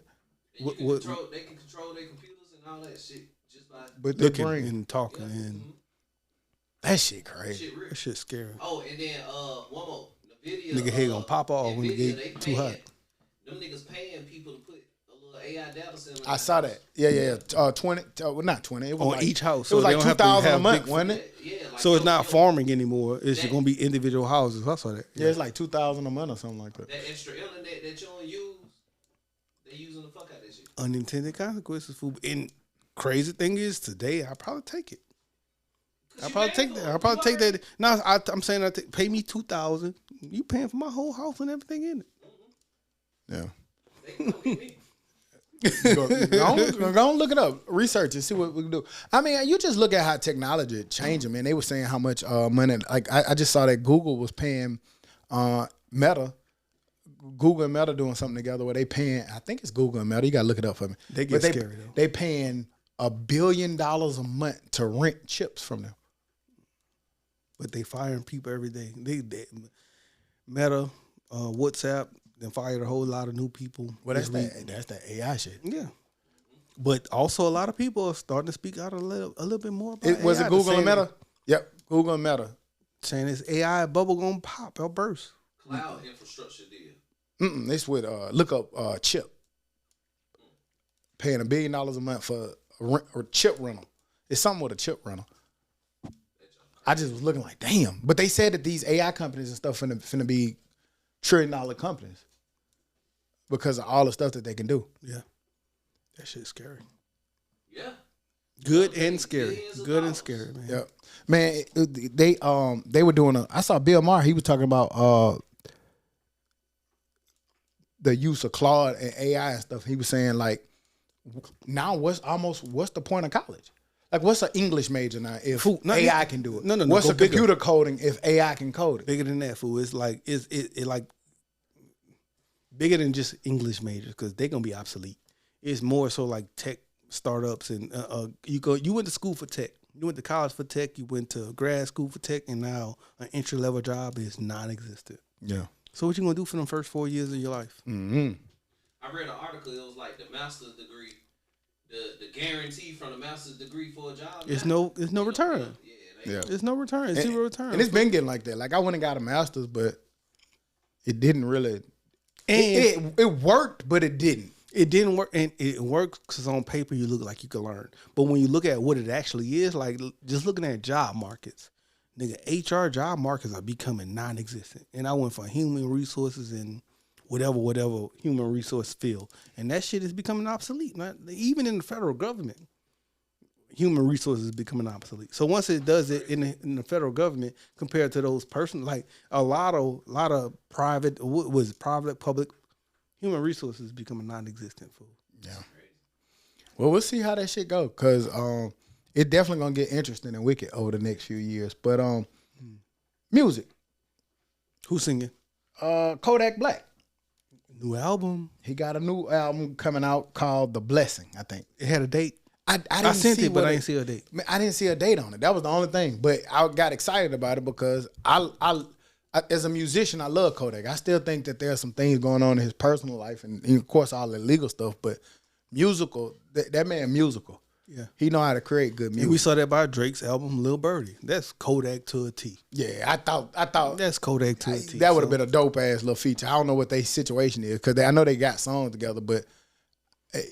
They can control their computers and all that shit just by But their Looking brain. and talking and That shit crazy. shit real. that shit's scary. Oh, and then one more. The video. Nigga head gonna pop off when it get too hot. Them niggas paying people to put a little AI data center. I saw that. Yeah. 20. Well, not 20. It was On like, each house, It so was they like don't have to 2,000 a have month, big- wasn't it? Yeah, like So it's not your- farming anymore. It's gonna be individual houses. I saw that. Yeah, it's like 2,000 a month or something like that. That extra internet that you don't use, they using the fuck out of that shit. Unintended consequences. Food. And crazy thing is, today I probably take it. I probably take that. I probably take that. No, I'm saying pay me $2,000. You paying for my whole house and everything in it. Yeah. They can come get me. Go look it up, research and see what we can do. I mean, you just look at how technology changing, man. They were saying how much money. Like I just saw that Google was paying Meta. Google and Meta doing something together where they paying. I think it's Google and Meta. You gotta look it up for me. They get scary though. They paying $1 billion a month to rent chips from them. But they firing people every day. They Meta, WhatsApp, then fired a whole lot of new people. Well, that's that AI shit. Yeah. But also a lot of people are starting to speak out a little bit more about Was AI. it Google and Saying- Meta? Yep, Google and Meta. Saying this AI bubble gonna pop or burst. Cloud infrastructure deal. It's with look up chip. Paying $1 billion a month for a chip rental. It's something with a chip rental. I just was looking like, damn. But they said that these AI companies and stuff finna be $1 trillion companies because of all the stuff that they can do. Yeah. That shit's scary. Yeah. Good and scary. Billions of Good and dollars. scary, man. Yeah, man. They were doing I saw Bill Maher. He was talking about the use of Claude and AI and stuff. He was saying like, now what's the point of college? Like, what's an English major now if Fool, not AI even- can do it? No, What's go a bigger. computer coding if AI can code it? Bigger than that, fool. It's like it like bigger than just English majors because they're gonna be obsolete. It's more so like tech startups and you went to school for tech. You went to college for tech. You went to grad school for tech, and now an entry level job is non-existent. Yeah. So what you gonna do for them first 4 years of your life? Mm-hmm. I read an article. It was like the master's degree, the guarantee from the master's degree for a job. It's now, no return. Yeah. There's no return. It's zero return. And it's been getting like that. Like, I went and got a master's, but it didn't really. And It worked, but it didn't. it didn't work, and it works because on paper you look like you can learn, but when you look at what it actually is, like just looking at job markets, nigga, HR job markets are becoming non-existent. And I went for human resources and whatever human resource field, and that shit is becoming obsolete. Even in the federal government, human resources is becoming obsolete. So once it does it in the federal government, compared to those personal, like a lot of private, what was it, private, public, human resources becoming non-existent. Fool. Yeah. Well, we'll see how that shit go, cause it definitely gonna get interesting and wicked over the next few years. But music, Who's singing? Kodak Black. New album. He got a new album coming out called The Blessing, I think. It had a date. I I sent see it, but what I didn't see a date. Man, I didn't see a date on it. That was the only thing. But I got excited about it because I as a musician, I love Kodak. I still think that there's some things going on in his personal life, and of course all the legal stuff. But musical, that man musical. Yeah. He know how to create good music. And we saw that by Drake's album, Lil Birdie. That's Kodak to a T. Yeah, I thought That's Kodak to a T. that would have been a dope ass little feature. I don't know what their situation is because I know they got songs together, but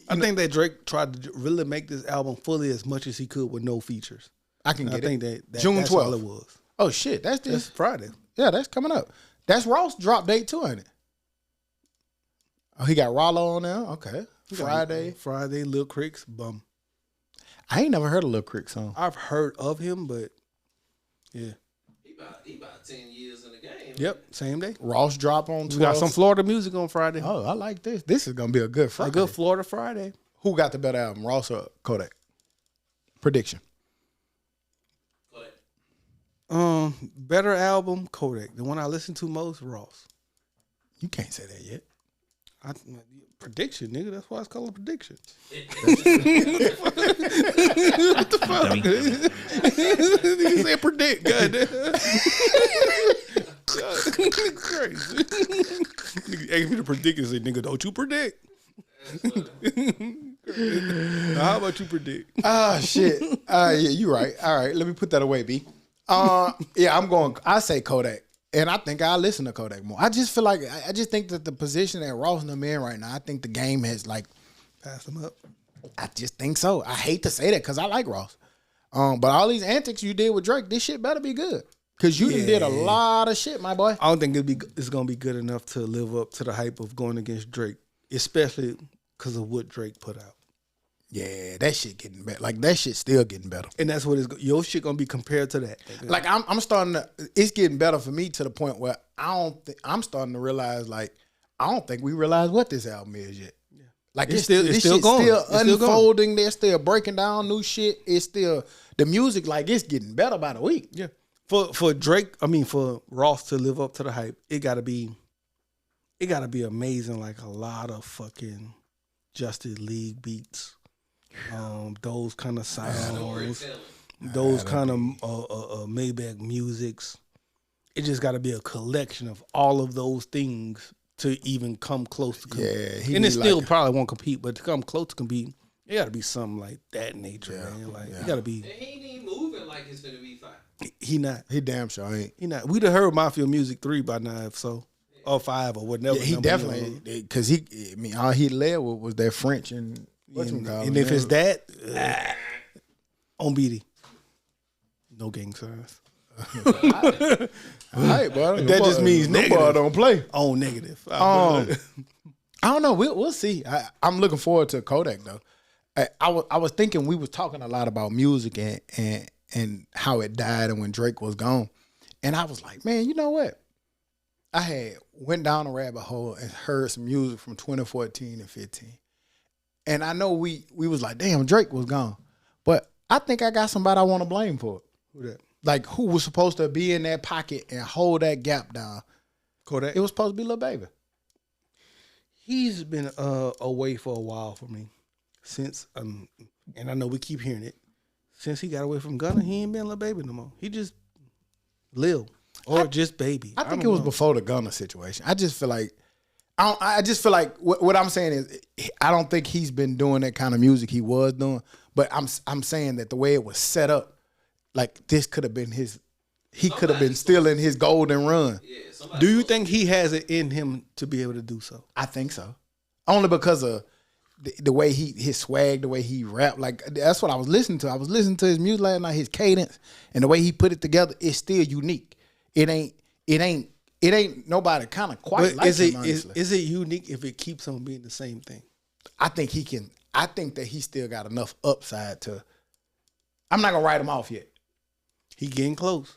I think that Drake tried to really make this album fully as much as he could with no features. I can And get I think it. that June that's all 12th. it was. Oh shit, that's That's just Friday. yeah, that's coming up. That's Ross drop date too, ain't it? Oh, he got Rollo on there. Okay, Friday, Lil Cricks, bum. I ain't never heard a Lil Crick song. I've heard of him, but yeah. He about 10 years in the game. Yep, same day. Ross drop on 12. We got some Florida music on Friday. Oh, I like this. This is gonna be a good A Friday. good Florida Friday. Who got the better album, Ross or Kodak? Prediction. Kodak. Better album, Kodak. The one I listen to most, Ross. You can't say that yet. Prediction, nigga. That's why it's called a prediction. Dummy. said predict. Goddamn. Crazy. Nigga asked me to predict and say, nigga, don't you predict. Now, how about you predict? Ah, shit. Yeah, you right. All right, let me put that away, B. Yeah, I say Kodak. And I think I'll listen to Kodak more. I just feel like, I just think that the position that Ross and them in right now, I think the game has like, Pass him up. I just think so. I hate to say that because I like Ross. But all these antics you did with Drake, this shit better be good. Because you done did a lot of shit, my boy. I don't think it's going to be good enough to live up to the hype of going against Drake, especially because of what Drake put out. Yeah, that shit getting better. Like, that shit still getting better. And that's what your shit going to be compared to that. Like, I'm starting to, it's getting better for me to the point where I'm starting to realize, like, I don't think we realize what this album is yet. Yeah. Like, this still going. Still unfolding. They're still breaking down new shit. It's still, the music, like, it's getting better by the week. Yeah. For Drake, I mean, for Ross to live up to the hype, it gotta be amazing. Like a lot of fucking Justice League beats, those kind of sounds, those kind of Maybach musics. It just gotta be a collection of all of those things to even come close to compete. Yeah, and it still probably won't compete, but to come close to compete, it gotta be something like that nature, man. Like it gotta be. And he ain't even moving like it's gonna be fine. He not. He damn sure ain't. He not. We'd have heard Mafia Music 3 by now, if so, or 5 or whatever. Yeah, he definitely, because all he led with was that French and and if it's that, on BD, no gang signs. All right, bro. That just means negative. Nobody don't play. On negative. I don't know. We'll see. I'm looking forward to Kodak though. I was thinking we was talking a lot about music and how it died and when Drake was gone. And I was like, man, you know what? I had went down a rabbit hole and heard some music from 2014 and 15. And I know we was like, damn, Drake was gone. But I think I got somebody I want to blame for it. Who that? Like, who was supposed to be in that pocket and hold that gap down? Kodak? It was supposed to be Lil Baby. He's been away for a while for me. Since, and I know we keep hearing it, since he got away from Gunna, he ain't been Lil Baby no more. He just Lil or just Baby. I think it was before the Gunna situation. I just feel like what I'm saying is I don't think he's been doing that kind of music he was doing. But I'm saying that the way it was set up, like this could have been he could have been still in his golden run. Yeah, do you think he has it in him to be able to do so? I think so. Only because of the way his swag, the way he rapped, like that's what I was listening to. I was listening to his music last night, his cadence, and the way he put it together. It's still unique. It ain't nobody kind of quite like him. Is it unique if it keeps on being the same thing? I think he can. I think that he still got enough upside to. I'm not gonna write him off yet. He getting close.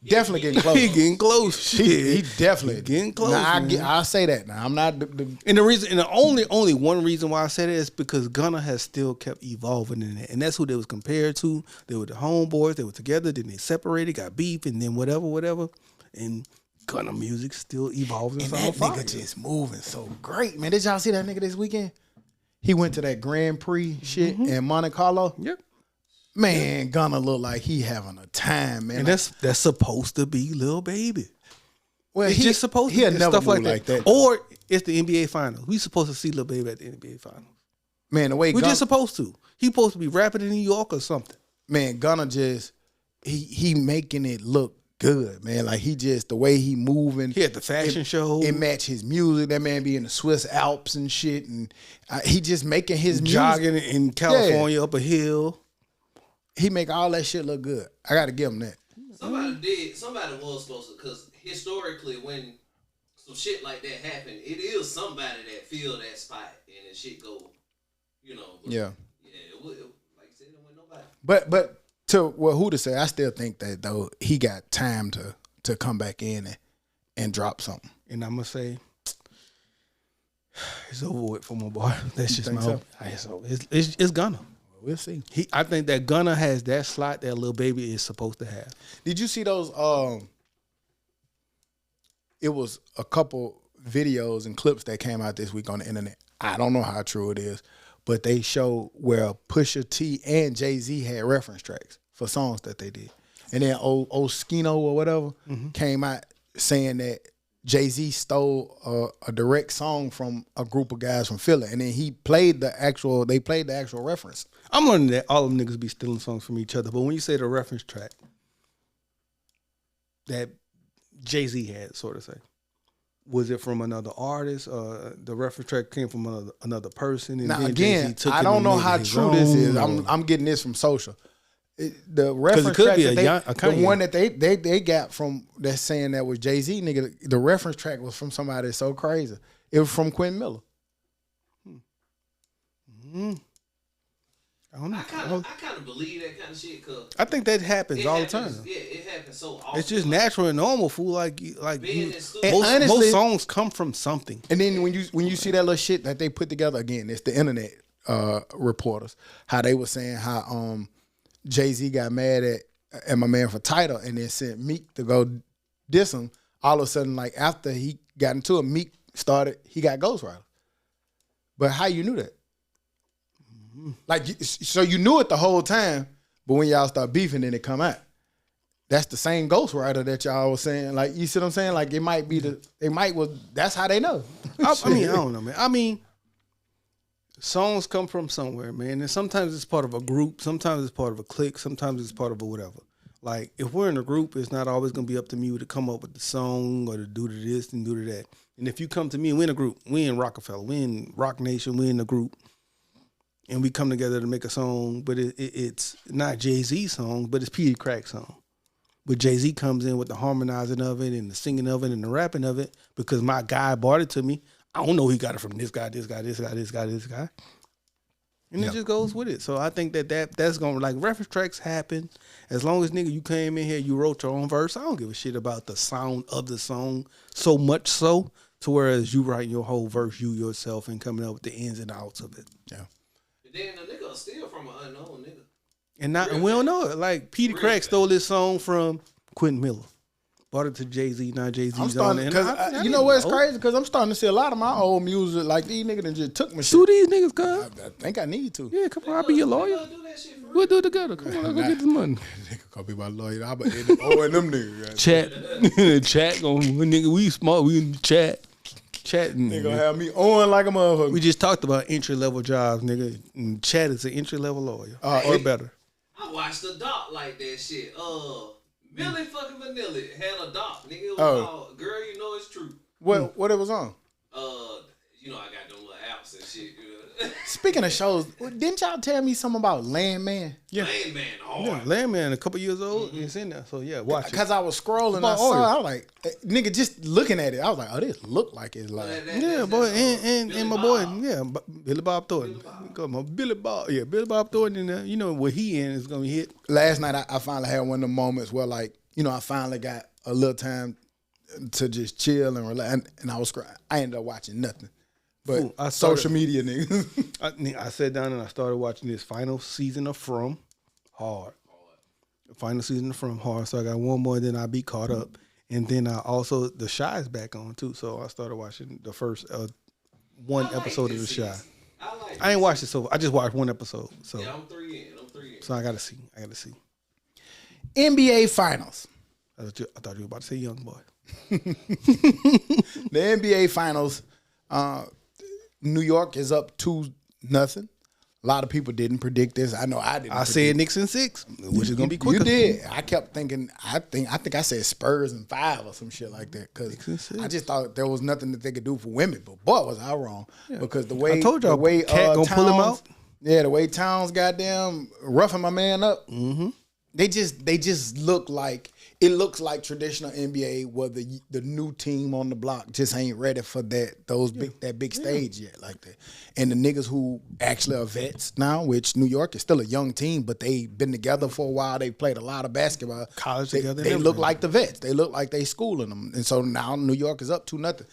Definitely getting close. He getting close. Shit. He definitely getting close. Nah, I'll say that. Now I'm not. And the only one reason why I said it is because Gunna has still kept evolving in it, and that's who they was compared to. They were the homeboys. They were together. Then they separated, got beef, and then whatever. And Gunna music still evolves. And that nigga just moving so great, man. Did y'all see that nigga this weekend? He went to that Grand Prix shit in Monte Carlo. Yep. Man, Gunna look like he having a time, man. And that's supposed to be Lil Baby. Well, it's just supposed to be never stuff move like that. Or it's the NBA Finals. We supposed to see Lil Baby at the NBA Finals. Man, the way we're just supposed to. He supposed to be rapping in New York or something. Man, Gunna just he making it look good, man. Like he just the way he moving. He at the fashion show. It match his music. That man be in the Swiss Alps and shit, and he just making his jogging music. in California up a hill. He make all that shit look good. I got to give him that. Somebody was supposed to, because historically when some shit like that happen, it is somebody that feel that spot and the shit go, you know. Yeah. Yeah, like you said, it went nobody. But to who to say, I still think that though he got time to come back in and drop something. And I'm gonna say it's over with for my boy. That's just my hope. It's Gunna. We'll see. I think that Gunna has that slot that Lil Baby is supposed to have. Did you see those? It was a couple videos and clips that came out this week on the internet. I don't know how true it is, but they show where Pusha T and Jay-Z had reference tracks for songs that they did. and then Oskino or whatever came out saying that Jay-Z stole a direct song from a group of guys from Philly, and then they played the actual reference. I'm learning that all them niggas be stealing songs from each other, but when you say the reference track that Jay-Z had, sort of say, was it from another artist? The reference track came from another person, and Now then again, Jay-Z took I it don't and know made how it his true this is. own, I'm getting this from social. The reference could track, be that a the Kanye. one that they got from that's saying that was Jay-Z, nigga. The reference track was from somebody that's so crazy. It was from Quentin Miller. I don't know. I kind of believe that kind of shit, cause I think that happens all the time. Yeah, it happens so often. It's just natural and normal, fool. Being in studio. And most honestly- songs come from something. And then when you see that little shit that they put together again, it's the internet reporters, how they were saying how Jay-Z got mad at my man for Tidal and then sent Meek to go diss him. All of a sudden, like after he got into it, Meek he got ghostwriter. But how you knew that? Like, so you knew it the whole time, but when y'all start beefing, then it come out. That's the same ghostwriter that y'all was saying. Like, you see what I'm saying? Like, that's how they know. I mean, I don't know, man. I mean, songs come from somewhere, man. And sometimes it's part of a group. Sometimes it's part of a clique. Sometimes it's part of a whatever. Like, if we're in a group, it's not always going to be up to me to come up with the song or to do to this and do to that. And if you come to me, we're in a group. We in Rockefeller. We in Rock Nation. We in a group. And we come together to make a song, but it's not Jay-Z's song, but it's Petey Crack's song. But Jay-Z comes in with the harmonizing of it and the singing of it and the rapping of it because my guy brought it to me. I don't know he got it from this guy, this guy, this guy, this guy, this guy. And it just goes with it. So I think that's going to, like, reference tracks happen. As long as, nigga, you came in here, you wrote your own verse, I don't give a shit about the sound of the song so much so to whereas you write your whole verse, you yourself, and coming up with the ins and outs of it. Yeah. Then the nigga steal from an unknown nigga. And we don't know it. Like, Petey Crack stole this song from Quentin Miller. Brought it to Jay-Z, now Jay-Z's I'm on starting it. because you know what's crazy? Because I'm starting to see a lot of my old music like these niggas done just took my Sue shit. these niggas, cuz. I think I need to. Yeah, come on, I'll be your lawyer. Do that shit for We'll do it together. Come on, let's go get this money. Nigga gonna be my lawyer. I'm owing them niggas. Chat, nigga, we smart, we in the chat. Chatting. They gonna have me owing like a motherfucker. We just talked about entry-level jobs, nigga. And Chat is an entry-level lawyer. Or better. I watched a doc like that shit. Millie fucking Vanilla had a doc, nigga. It was called Girl, You Know It's True. What it was on? You know I got them little apps and shit. You know? Speaking of shows, didn't y'all tell me something about Landman? Landman hard. Yeah, Landman, a couple years old, it's in there. So yeah, watch it. Because I was scrolling, I saw it, I was like, nigga, just looking at it, I was like, oh, this look like it's like. Yeah, boy, and my boy, Bob. yeah, Billy Bob Thornton. Come on, Billy Bob, yeah, Billy Bob Thornton. And you know what he in is gonna hit. Last night, I finally had one of the moments where, like, you know, I finally got a little time to just chill and relax, and I ended up watching nothing. But Ooh, I social started- media, nigga. I sat down and I started watching this final season of From hard. Final season of From hard. So I got one more, then I'll be caught up. And then I also, The Shy is back on too. So I started watching the first one episode of The Shy. I ain't watched it, so I just watched one episode. So Yeah, I'm three in. so I gotta see. NBA Finals. I thought you were about to say Young Boy. The NBA Finals, New York is up 2-0. A lot of people didn't predict this. I know I didn't. I said Knicks in 6, which is gonna be quicker. You did. I kept thinking. I think I said Spurs in 5 or some shit like that. Because I just thought there was nothing that they could do for women. But boy, was I wrong. Yeah. Because the way I told y'all, the way Cat gonna pull him out. Yeah, the way Towns goddamn roughing my man up. Mm-hmm. They just look like. It looks like traditional NBA where the new team on the block just ain't ready for that big stage yet like that. And the niggas who actually are vets now, which New York is still a young team, but they've been together for a while. They played a lot of basketball. College they, together. They look like the vets. They look like they schooling them. And so now New York is up 2-0.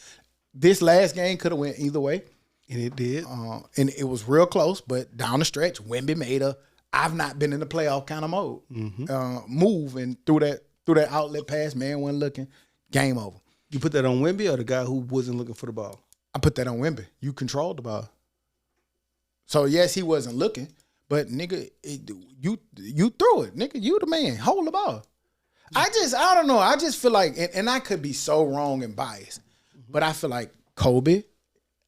This last game could have went either way. And it did. And it was real close, but down the stretch, Wemby made I've not been in the playoff kind of mode. Move and through that outlet pass, man wasn't looking, game over. You put that on Wemby or the guy who wasn't looking for the ball? I put that on Wemby. You controlled the ball. So, yes, he wasn't looking, but, nigga, you threw it. Nigga, you the man. Hold the ball. I don't know. I just feel like, and I could be so wrong and biased, but I feel like Kobe,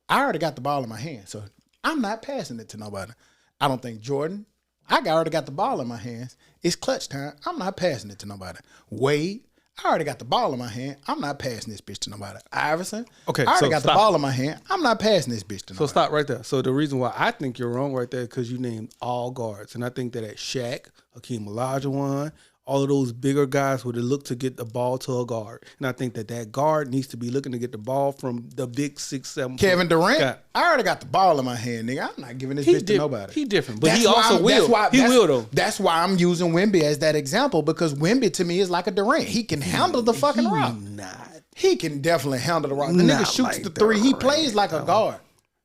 I already got the ball in my hand, so I'm not passing it to nobody. I don't think Jordan, already got the ball in my hands. It's clutch time. I'm not passing it to nobody. Wade, I already got the ball in my hand. I'm not passing this bitch to nobody. Iverson, Okay, I already so got the stop. ball in my hand. I'm not passing this bitch to nobody. So stop right there. So the reason why I think you're wrong right there because you named all guards, and I think that at Shaq, Hakeem Olajuwon, all of those bigger guys would have looked to get the ball to a guard, and I think that guard needs to be looking to get the ball from the big 6'7" Kevin Durant, guy. I already got the ball in my hand, nigga. I'm not giving this bitch to nobody. He different, but That's he why also I'm- will. that's why- He that's- will though. That's why I'm using Wemby as that example because Wemby to me is like a Durant. He can handle the fucking rock. Not. He can definitely handle the rock. The Not nigga shoots like the three. He Durant, plays like a guard.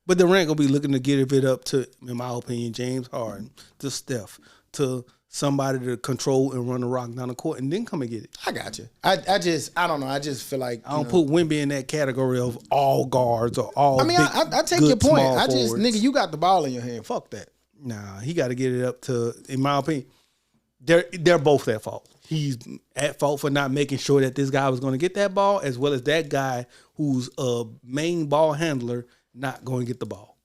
But Durant gonna be looking to give it up to, in my opinion, James Harden, to Steph, to somebody to control and run the rock down the court, and then come and get it. I got you. I don't know. I just feel like I don't put Wemby in that category of all guards or all. I mean, big, I take good, your point. small I just forwards. nigga, you got the ball in your hand. Fuck that. Nah, he got to get it up to. In my opinion, they're both at fault. He's at fault for not making sure that this guy was going to get that ball, as well as that guy who's a main ball handler not going to get the ball.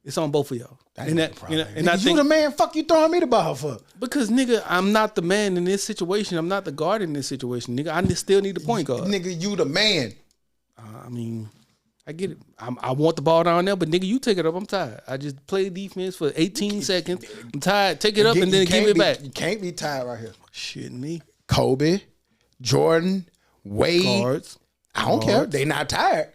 It's on both of y'all. And I Nigga, you think the man. Fuck you throwing me the ball for? because nigga, I'm not the man in this situation. I'm not the guard in this situation, nigga. I still need the point guard. Nigga, you the man. I mean, I get it. I want the ball down there, but nigga, you take it up. I'm tired. I just play defense for 18 seconds. I'm tired. Take it up and then give it back. You can't be tired right here. Shit, me. Kobe, Jordan, Wade. Guards. I don't care. Guards. They not tired.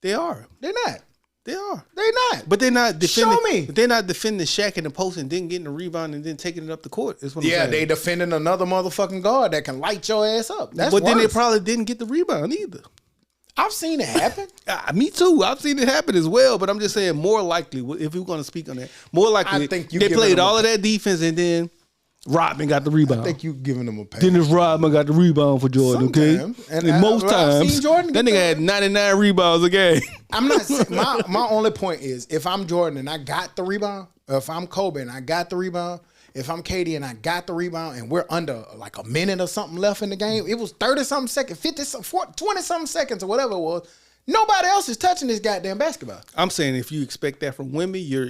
They are. They're not. They are. They not. But they're not defending. Show me. But they're not defending Shaq in the post and then getting the rebound and then taking it up the court. Is what I'm Yeah, saying. they defending another motherfucking guard that can light your ass up. That's but then they worse. probably didn't get the rebound either. I've seen it happen. Me too. I've seen it happen as well. But I'm just saying, more likely, if we're going to speak on that, more likely I think you they giving played them a- all of that defense and then Rodman got the rebound. I think you giving them a pass. Dennis Rodman got the rebound for Jordan, Sometimes. okay? And And most I've times, seen Jordan that get nigga that. had 99 rebounds a game. I'm not saying, my only point is if I'm Jordan and I got the rebound, or if I'm Kobe and I got the rebound, if I'm KD and I got the rebound and we're under like a minute or something left in the game, it was 30-something seconds, 20-something seconds or whatever it was. Nobody else is touching this goddamn basketball. I'm saying if you expect that from women, you're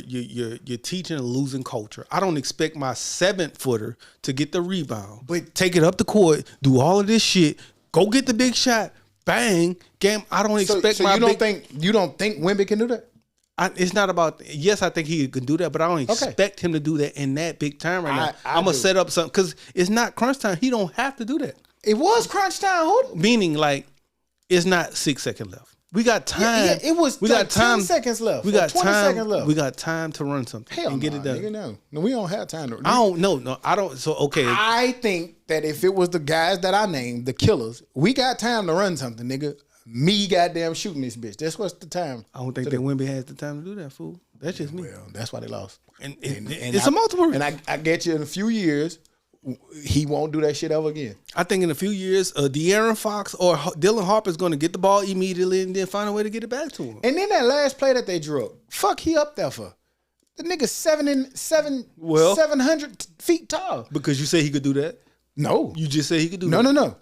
teaching a losing culture. I don't expect my 7-footer to get the rebound, but take it up the court, do all of this shit, go get the big shot, bang, game. I don't expect So my you don't think Wemby can do that? it's not about. Yes, I think he can do that, but I don't expect him to do that in that big time right now. I'm gonna set up something because it's not crunch time. He don't have to do that. It was crunch time. Meaning, like, it's not 6 seconds left. We got time. Yeah, it was we like got time. 10 seconds left. We got 20 time. seconds left. We got time to run something Hell and get it done. Nigga, no, we don't have time to. I don't know. No, I don't. So okay. I think that if it was the guys that I named, the killers, we got time to run something, nigga. Me goddamn shooting this bitch. That's what's the time. I don't think that Wemby has the time to do that, fool. That's just me. Well, that's why they lost. And it's a multiple. And I get you in a few years, he won't do that shit ever again. I think in a few years, De'Aaron Fox or Dylan Harper is going to get the ball immediately and then find a way to get it back to him. And then that last play that they drew up, fuck he up there for. The nigga 700 feet tall. Because you say he could do that. No. You just say he could do No. that.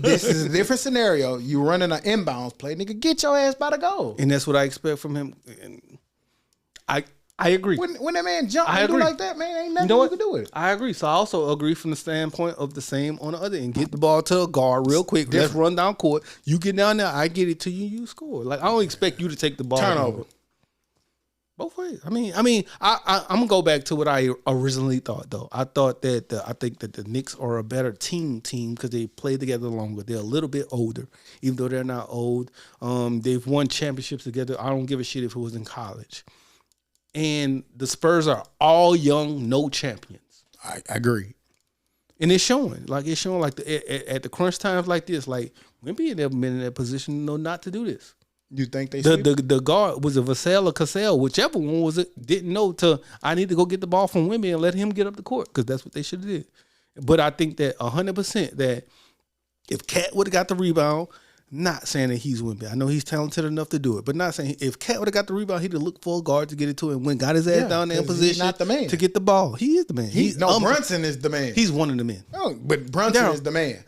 This is a different scenario. You running an inbounds play, nigga. Get your ass by the goal. And that's what I expect from him. And I agree. When that man jump I and do agree. like that, man, ain't nothing You know you what? can do with it. I agree. So I also agree from the standpoint of the same on the other end. Get the ball to a guard real quick. Let's run down court. You get down there, I get it to you, you score. Like, I don't expect you to take the ball. Turnover. Both ways. I'm gonna go back to what I originally thought though. I thought that I think that the Knicks are a better team because they play together longer. They're a little bit older, even though they're not old. They've won championships together. I don't give a shit if it was in college. And the Spurs are all young, no champions. I agree. And it's showing. Like at the crunch times like this, like Wemby had never been in that position, not to do this. You think they sweep? The guard was a Vassell or Cassell, whichever one was it, didn't know I need to go get the ball from Wemby and let him get up the court because that's what they should have did. But I think that 100% that if Cat would have got the rebound, Not saying that he's Wemby. I know he's talented enough to do it, but not saying if Cat would have got the rebound, he'd have looked for a guard to get it to him. Got his ass down there in 'cause position he's not the man. to get the ball. He is the man. Brunson is the man. He's one of the men. No, but Brunson is the man.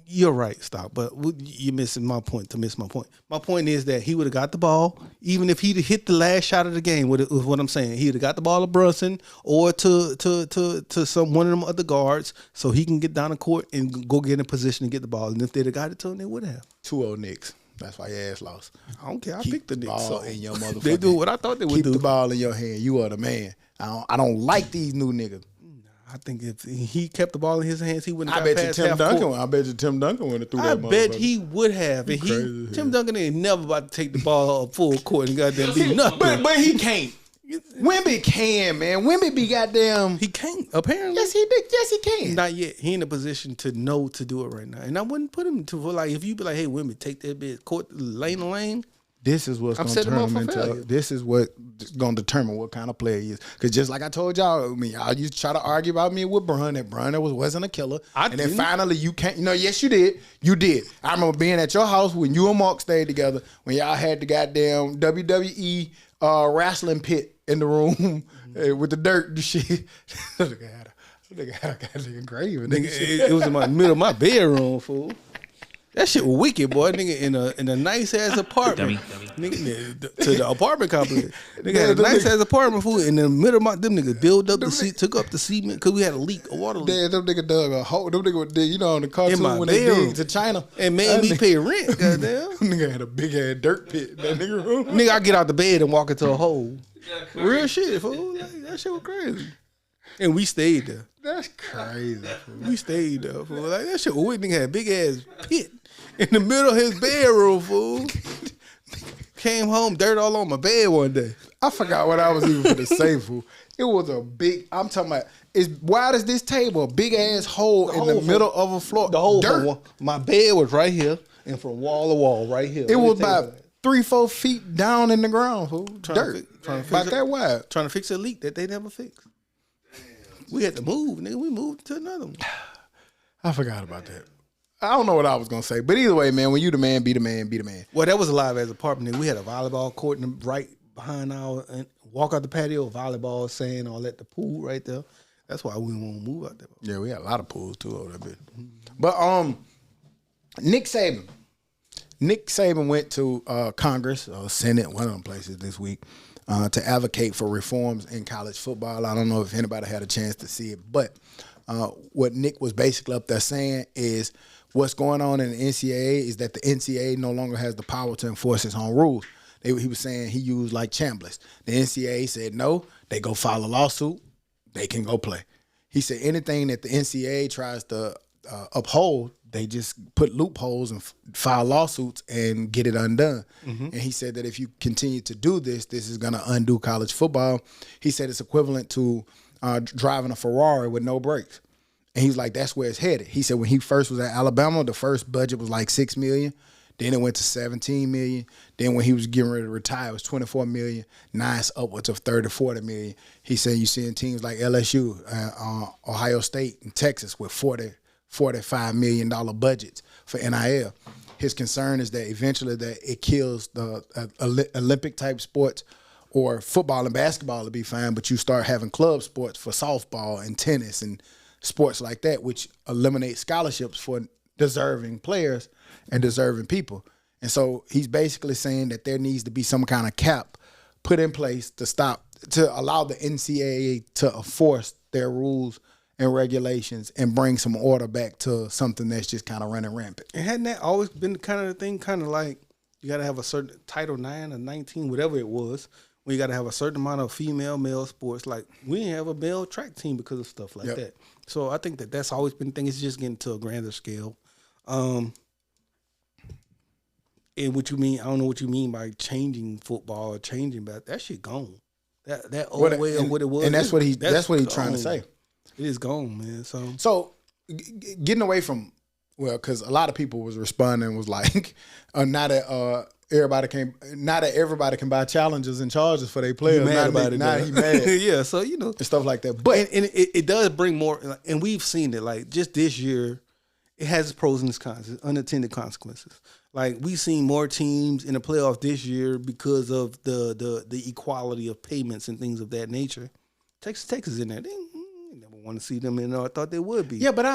You're right, stop. But you're missing my point to miss my point. My point is that he would have got the ball, even if he'd hit the last shot of the game. Was what I'm saying. He'd have got the ball to Brunson or to some one of them other guards, so he can get down the court and go get in position to get the ball. And if they'd have got it to him, they would have. 2-0 Knicks. That's why your ass lost. I don't care. I Keep picked the Knicks. ball So in your motherfucking. they do what I thought they would do. Keep the ball in your hand. You are the man. I don't like these new niggas. I think if he kept the ball in his hands, he wouldn't I have bet got you past Tim half Duncan. court. I bet you Tim Duncan went through I that. bet motherfucker. he would have. And crazy as Tim hell. Duncan ain't never about to take the ball up full court and goddamn do nothing. But he can't. Wemby can, man. Wemby be goddamn. He can't, apparently. Yes, he did. Yes, he can. Not yet. He in a position to know to do it right now. And I wouldn't put him to, like, if you be like, hey, women, take that bit, court, lane to lane. This is what's I'm going to setting turn him him up for into. failure. This is what going to determine what kind of player he is. Because just like I told y'all, I mean, y'all used to try to argue about me with Brun. That Brun wasn't a killer. And then didn't. finally you can't. No, yes, you did. You did. I remember being at your house when you and Mark stayed together when y'all had the goddamn WWE wrestling pit in the room with the dirt and shit. Nigga had a goddamn grave. Nigga, it was in my middle of my bedroom, fool. That shit was wicked, boy. Nigga in a nice ass apartment. Nigga to the apartment complex. Nigga had a nice ass apartment, fool. In the middle of my them niggas built up the seat, took up the cement because we had a leak, a water leak. Damn, them nigga dug a hole. Them nigga dig, you know, on the cartoon my when they bedroom. dig to China. And made me pay rent, goddamn. Nigga had a big ass dirt pit in that nigga room. Nigga, I get out the bed and walk into a hole. Real shit, fool. Like, that shit was crazy. And we stayed there. That's crazy. We stayed there, fool. Like, that shit was wicked. Nigga had a big ass pit in the middle of his bedroom, fool. Came home, dirt all on my bed one day. I forgot what I was even going to say, fool. It was a big, I'm talking about, as wide as this table, a big ass hole in the middle of a floor. The whole dirt. My bed was right here, and from wall to wall, right here. It was about 3-4 feet down in the ground, fool. Dirt. Trying to fix About it. that wide. Trying to fix a leak that they never fixed. We had to move, nigga. We moved to another one. I forgot about that. I don't know what I was going to say. But either way, man, when you the man, be the man, be the man. Well, that was a live as apartment. Nigga. We had a volleyball court in the, right behind our, and walk out the patio, volleyball, sand, all that, the pool right there. That's why we didn't want to move out there. Yeah, we had a lot of pools too over that bit. But Nick Saban. Nick Saban went to Congress or Senate, one of them places this week, to advocate for reforms in college football. I don't know if anybody had a chance to see it, but what Nick was basically up there saying is what's going on in the NCAA is that the NCAA no longer has the power to enforce its own rules. He was saying he used like Chambliss. The NCAA said no, they go file a lawsuit, they can go play. He said anything that the NCAA tries to uphold, they just put loopholes and file lawsuits and get it undone. Mm-hmm. And he said that if you continue to do this, this is going to undo college football. He said it's equivalent to driving a Ferrari with no brakes. And he's like, that's where it's headed. He said when he first was at Alabama, the first budget was like $6 million. Then it went to $17 million. Then when he was getting ready to retire, it was $24 million. Now it's upwards of $30, $40 million. He said you're seeing teams like LSU, Ohio State, and Texas with $45 million budgets for NIL. His concern is that eventually that it kills the Olympic type sports, or football and basketball to be fine, but you start having club sports for softball and tennis and sports like that, which eliminate scholarships for deserving players and deserving people. And so he's basically saying that there needs to be some kind of cap put in place to allow the NCAA to enforce their rules and regulations and bring some order back to something that's just kind of running rampant. And hadn't that always been the kind of thing, kind of like you got to have a certain Title IX or 19, whatever it was, when you got to have a certain amount of female, male sports. Like we didn't have a male track team because of stuff like that. So I think that that's always been the thing. It's just getting to a grander scale. And what you mean, I don't know what you mean by changing football or changing, but that shit gone. That old way of what it was. And that's what he's trying to say. It is gone, man. So getting away from, well, because a lot of people was responding was like, not that everybody can buy challenges and charges for their players. He mad about it. Now he mad. Yeah, so and stuff like that. But and it does bring more, and we've seen it like just this year. it has its pros and its cons, its unintended consequences. Like we seen more teams in the playoffs this year because of the equality of payments and things of that nature. Texas in there. They never want to see them in there. I thought they would be. Yeah, but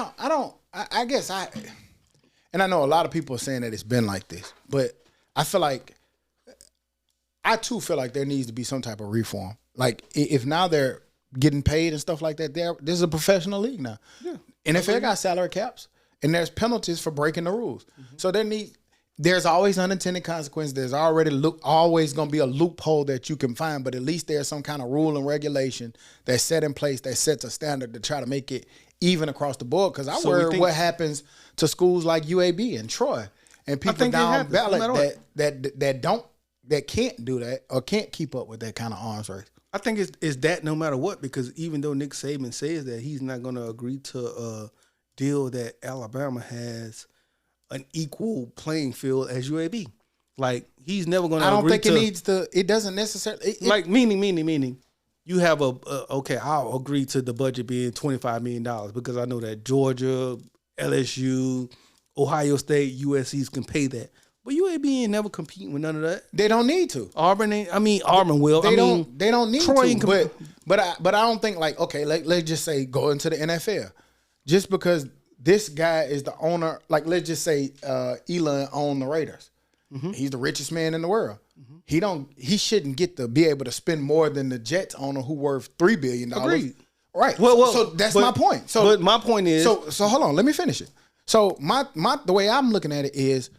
I guess and I know a lot of people are saying that it's been like this, but I feel like I too feel like there needs to be some type of reform. Like if now they're getting paid and stuff like that, this is a professional league now. Yeah. NFL got salary caps and there's penalties for breaking the rules. Mm-hmm. So there's always unintended consequences. There's always going to be a loophole that you can find, but at least there's some kind of rule and regulation that's set in place that sets a standard to try to make it even across the board. Because I worry what happens to schools like UAB and Troy and people down ballot that can't do that or can't keep up with that kind of arms race. I think it's that no matter what, because even though Nick Saban says that he's not going to agree to a deal that Alabama has an equal playing field as UAB. Like, he's never going to agree to... I don't think it needs to... It doesn't necessarily... Meaning, you have okay, I'll agree to the budget being $25 million because I know that Georgia, LSU, Ohio State, USC's can pay that. But UAB ain't never competing with none of that. They don't need to. Auburn will. They don't need Troy to. But I don't think, like, okay, let's just say go into the NFL. Just because this guy is the owner, like, let's just say Elon owned the Raiders. Mm-hmm. He's the richest man in the world. Mm-hmm. He shouldn't get to be able to spend more than the Jets owner who worth $3 billion. Agreed. Right. So that's my point. But my point is, so hold on, let me finish it. So the way I'm looking at it is,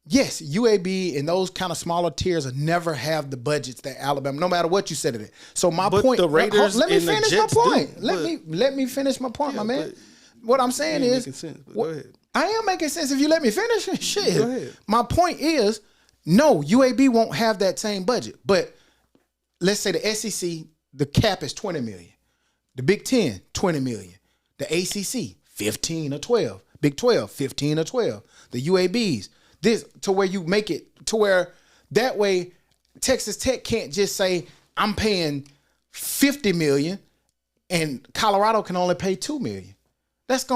yes, UAB and those kind of smaller tiers will never have the budgets that Alabama, no matter what you said of it. So my point, the Raiders let me and finish the my Jets point. do, Let me finish my point, my man. What I'm saying is, sense, go ahead. I am making sense if you let me finish. Shit. Go ahead. My point is, no, UAB won't have that same budget. But let's say the SEC, the cap is $20 million. The Big Ten, $20 million. The ACC, 15 or 12. Big 12, 15 or 12. The UABs. This to where you make it to where that way Texas Tech can't just say I'm paying $50 million and Colorado can only pay $2 million. That's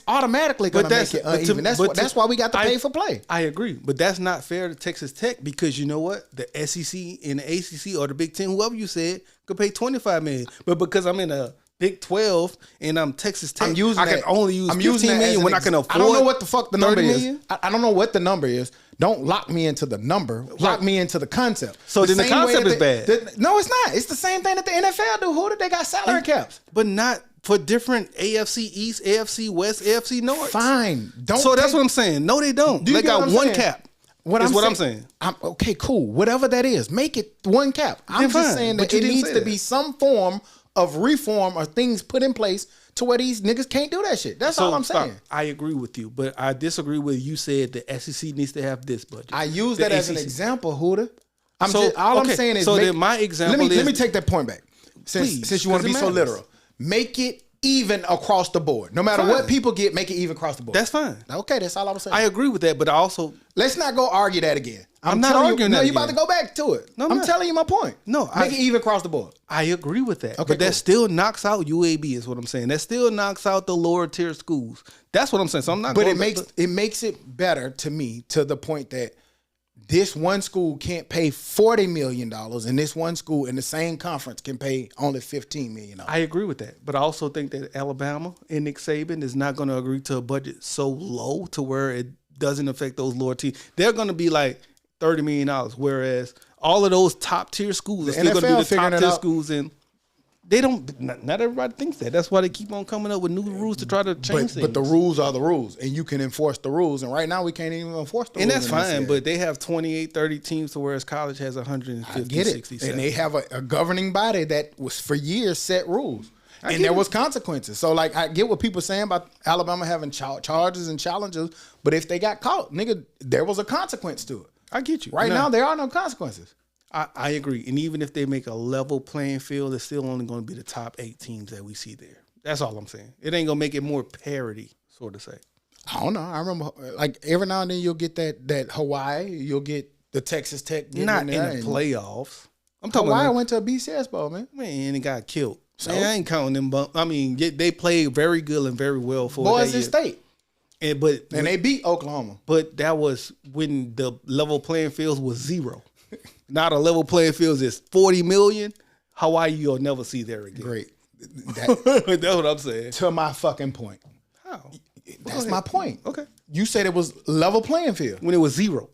automatically gonna make it uneven. That's why we got to pay for play. I agree, but that's not fair to Texas Tech because you know what? The SEC and the ACC or the Big Ten, whoever you said, could pay $25 million, but because I'm in a Big 12 and I'm Texas Tech, I can only use $15 million when I can afford. I don't know what the fuck the number is. I don't know what the number is. Don't lock me into the number. Lock me into the concept. So then the concept is bad. No, it's not. It's the same thing that the NFL do. Who did they got salary caps? But not for different AFC East, AFC West, AFC North. Fine. That's what I'm saying. No, they don't. They got one cap. What I'm saying. Okay, cool. Whatever that is, make it one cap. I'm just saying that it needs to be some form of reform or things put in place to where these niggas can't do that shit. That's all I'm saying. I agree with you, but I disagree with you said the SEC needs to have this budget. I use that as an example, Huda. I'm saying is then my example let me take that point back. Since you want to be so literal. Make it even across the board. No matter what people get, make it even across the board. That's fine. Okay, that's all I'm saying. I agree with that, but I also... Let's not go argue that again. I'm not arguing that. No, you're about to go back to it. No, I'm telling you my point. No, make it even across the board. I agree with that. Okay, but that still knocks out UAB is what I'm saying. That still knocks out the lower tier schools. That's what I'm saying. So I'm not But it makes it better to me to the point that this one school can't pay $40 million and this one school in the same conference can pay only $15 million. I agree with that. But I also think that Alabama and Nick Saban is not going to agree to a budget so low to where it doesn't affect those lower teams. They're going to be like $30 million, whereas all of those top tier schools are still going to be the top tier schools. And they don't, not everybody thinks that. That's why they keep on coming up with new rules to try to change things. But the rules are the rules, and you can enforce the rules. And right now, we can't even enforce the rules. And that's fine, but they have 28, 30 teams, whereas college has 150, I get it. 60, and they have a governing body that was for years set rules. And there was consequences. So, like, I get what people saying about Alabama having charges and challenges, but if they got caught, nigga, there was a consequence to it. I get you. Right now, there are no consequences. I agree. And even if they make a level playing field, it's still only going to be the top 8 teams that we see there. That's all I'm saying. It ain't going to make it more parity, sort of say. I don't know. I remember, like, every now and then you'll get that Hawaii, you'll get the Texas Tech. Not in the playoffs. I'm talking Hawaii went to a BCS bowl, man. Man, it got killed. So? Man, I ain't counting them. I mean, they played very good and very well for Boise State. And they beat Oklahoma. But that was when the level playing fields was 0. Now the level playing fields is 40 million. Hawaii, you'll never see there again. Great. That's what I'm saying. To my fucking point. How? That's my point. Okay. You said it was level playing field. When it was 0.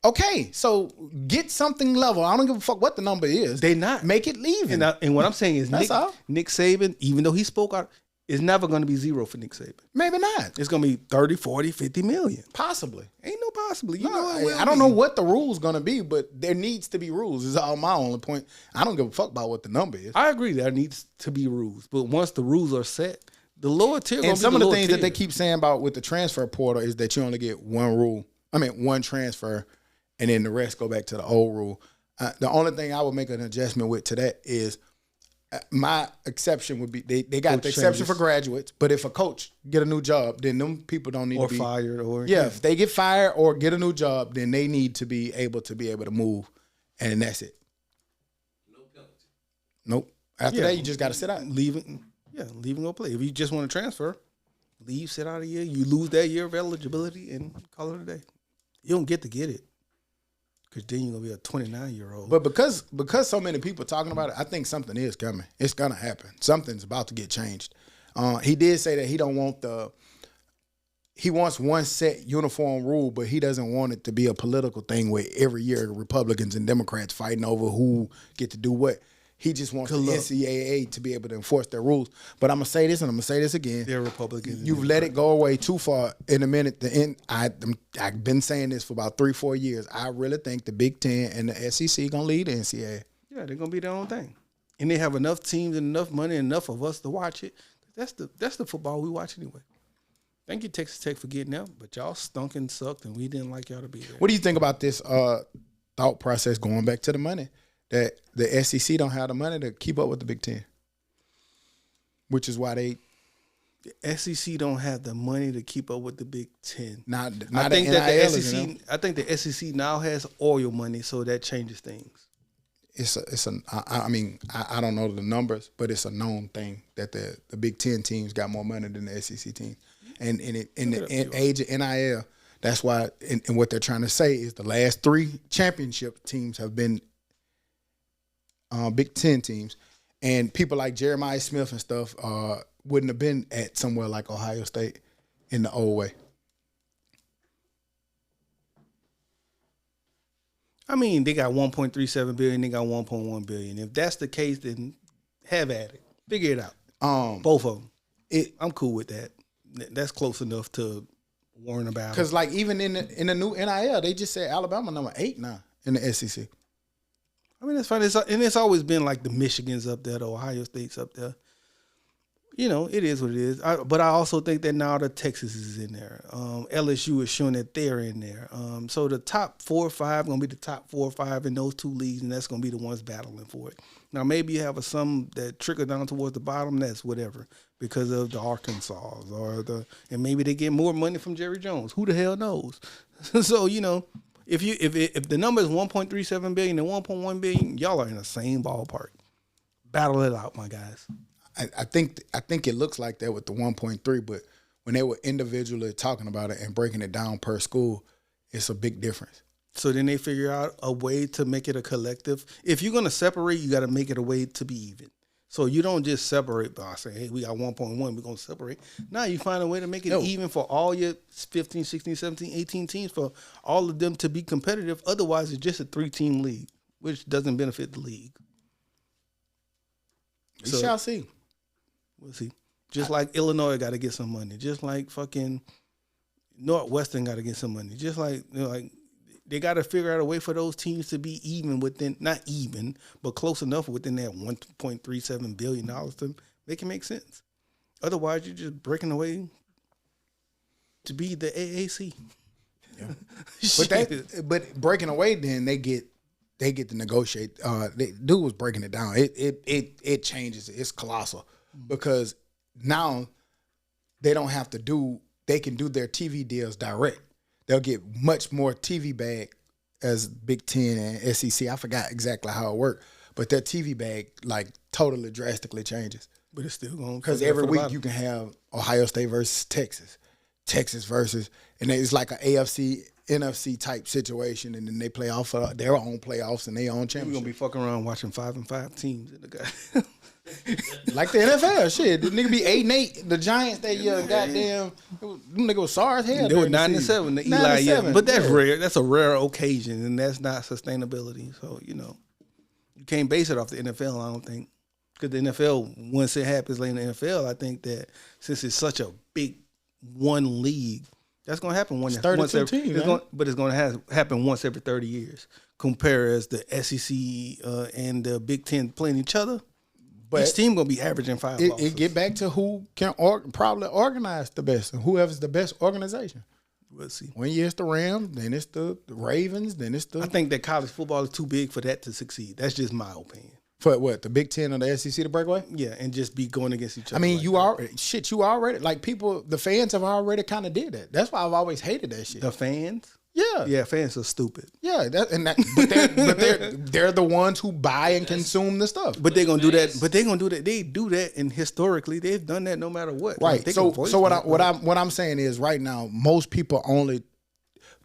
Okay, so get something level. I don't give a fuck what the number is. They not. Make it even. And what I'm saying is That's all. Nick Saban, even though he spoke out, it's never going to be 0 for Nick Saban. Maybe not. It's going to be 30, 40, 50 million. Possibly. Ain't no possibly. I don't know what the rule's going to be, but there needs to be rules. Is all my only point. I don't give a fuck about what the number is. I agree there needs to be rules. But once the rules are set, the lower tier And some of the things that they keep saying about with the transfer portal is that you only get one transfer, and then the rest go back to the old rule. The only thing I would make an adjustment with to that is my exception would be they got Coach the exception changes. for graduates, but if a coach get a new job, then them people don't need or to be fired or Yeah, if they get fired or get a new job, then they need to be able to move, and that's it. No penalty. Nope. After that, you just got to sit out. leaving and go play. If you just want to transfer, leave, sit out a year. You lose that year of eligibility and call it a day. You don't get to get it because then you're gonna be a 29-year-old. But because so many people are talking about it, I think something is coming. It's gonna happen. Something's about to get changed. He did say that he don't want he wants one set uniform rule, but he doesn't want it to be a political thing where every year Republicans and Democrats fighting over who get to do what. He just wants the NCAA to be able to enforce their rules. But I'm going to say this, and I'm going to say this again. They're Republicans. You've let it go away too far in a minute. I've been saying this for about 3-4 years. I really think the Big Ten and the SEC going to lead the NCAA. Yeah, they're going to be their own thing. And they have enough teams and enough money and enough of us to watch it. That's the football we watch anyway. Thank you, Texas Tech, for getting out. But y'all stunk and sucked, and we didn't like y'all to be there. What do you think about this thought process going back to the money? That the SEC don't have the money to keep up with the Big Ten, which is why the SEC don't have the money to keep up with the Big Ten. I think the SEC now has oil money, so that changes things. I don't know the numbers, but it's a known thing that the Big Ten teams got more money than the SEC teams, and in the age of NIL, that's why. And what they're trying to say is the last 3 championship teams have been Big Ten teams, and people like Jeremiah Smith and stuff wouldn't have been at somewhere like Ohio State in the old way. I mean, they got 1.37 billion, they got 1.1 billion. If that's the case, then have at it. Figure it out. Both of them. I'm cool with that. That's close enough to worrying about. Because like even in the new NIL, they just said Alabama number 8 now in the SEC. I mean, it's fine. It's always been like the Michigans up there, the Ohio State's up there. You know, it is what it is. But I also think that now the Texas is in there. LSU is showing that they're in there. So the top 4 or 5 going to be the top 4 or 5 in those 2 leagues, and that's going to be the ones battling for it. Now, maybe you have some that trickle down towards the bottom. That's whatever because of the Arkansas and maybe they get more money from Jerry Jones. Who the hell knows? So, you know. If the number is 1.37 billion and 1.1 billion, y'all are in the same ballpark. Battle it out, my guys. I think it looks like that with the 1.3, but when they were individually talking about it and breaking it down per school, it's a big difference. So then they figure out a way to make it a collective. If you're gonna separate, you got to make it a way to be even. So you don't just separate by saying, hey, we got 1.1, we're going to separate. Now you find a way to make it even for all your 15, 16, 17, 18 teams, for all of them to be competitive. Otherwise, it's just a 3-team league, which doesn't benefit the league. We shall see. We'll see. Just like Illinois got to get some money. Just like fucking Northwestern got to get some money. Just like, they got to figure out a way for those teams to be even within, not even, but close enough within that $1.37 billion to make it make sense. Otherwise, you're just breaking away to be the AAC. Yeah. but breaking away, then they get to negotiate. Dude was breaking it down. It changes. It's colossal because now they don't have to they can do their TV deals direct. They'll get much more TV bag as Big Ten and SEC. I forgot exactly how it worked, but their TV bag like totally drastically changes. But it's still going because every week you can have Ohio State versus Texas, Texas versus, and it's like an AFC, NFC type situation, and then they play off of their own playoffs and their own We're championship. gonna be fucking around watching 5-5 teams in the guy. Like the NFL, shit. The nigga be 8-8. The Giants that year, goddamn, them nigga was sorry as hell. They were during the season. 9-7. The Eli, 9-7, but that's rare. That's a rare occasion, and that's not sustainability. So you can't base it off the NFL. I don't think, because the NFL, once it happens late in the NFL, I think that since it's such a big one league, that's gonna happen once every teams, but it's gonna happen once every 30 years. Compare as the SEC and the Big Ten playing each other. But each team gonna be averaging 5 losses. It get back to who can probably organize the best, and whoever's the best organization. We'll see. One year it's the Rams, then it's the Ravens, then it's the. I think that college football is too big for that to succeed. That's just my opinion. For what, the Big Ten or the SEC to break away? Yeah, and just be going against each other. I mean, like you already like people. The fans have already kind of did that. That's why I've always hated that shit. the fans. Yeah, Yeah, fans are stupid. yeah. But they're the ones who buy and consume the stuff. But they're gonna do that. But they're gonna do that. They do that, and historically, they've done that no matter what. Right. Like, they So can voice what that, what I'm saying is right now, most people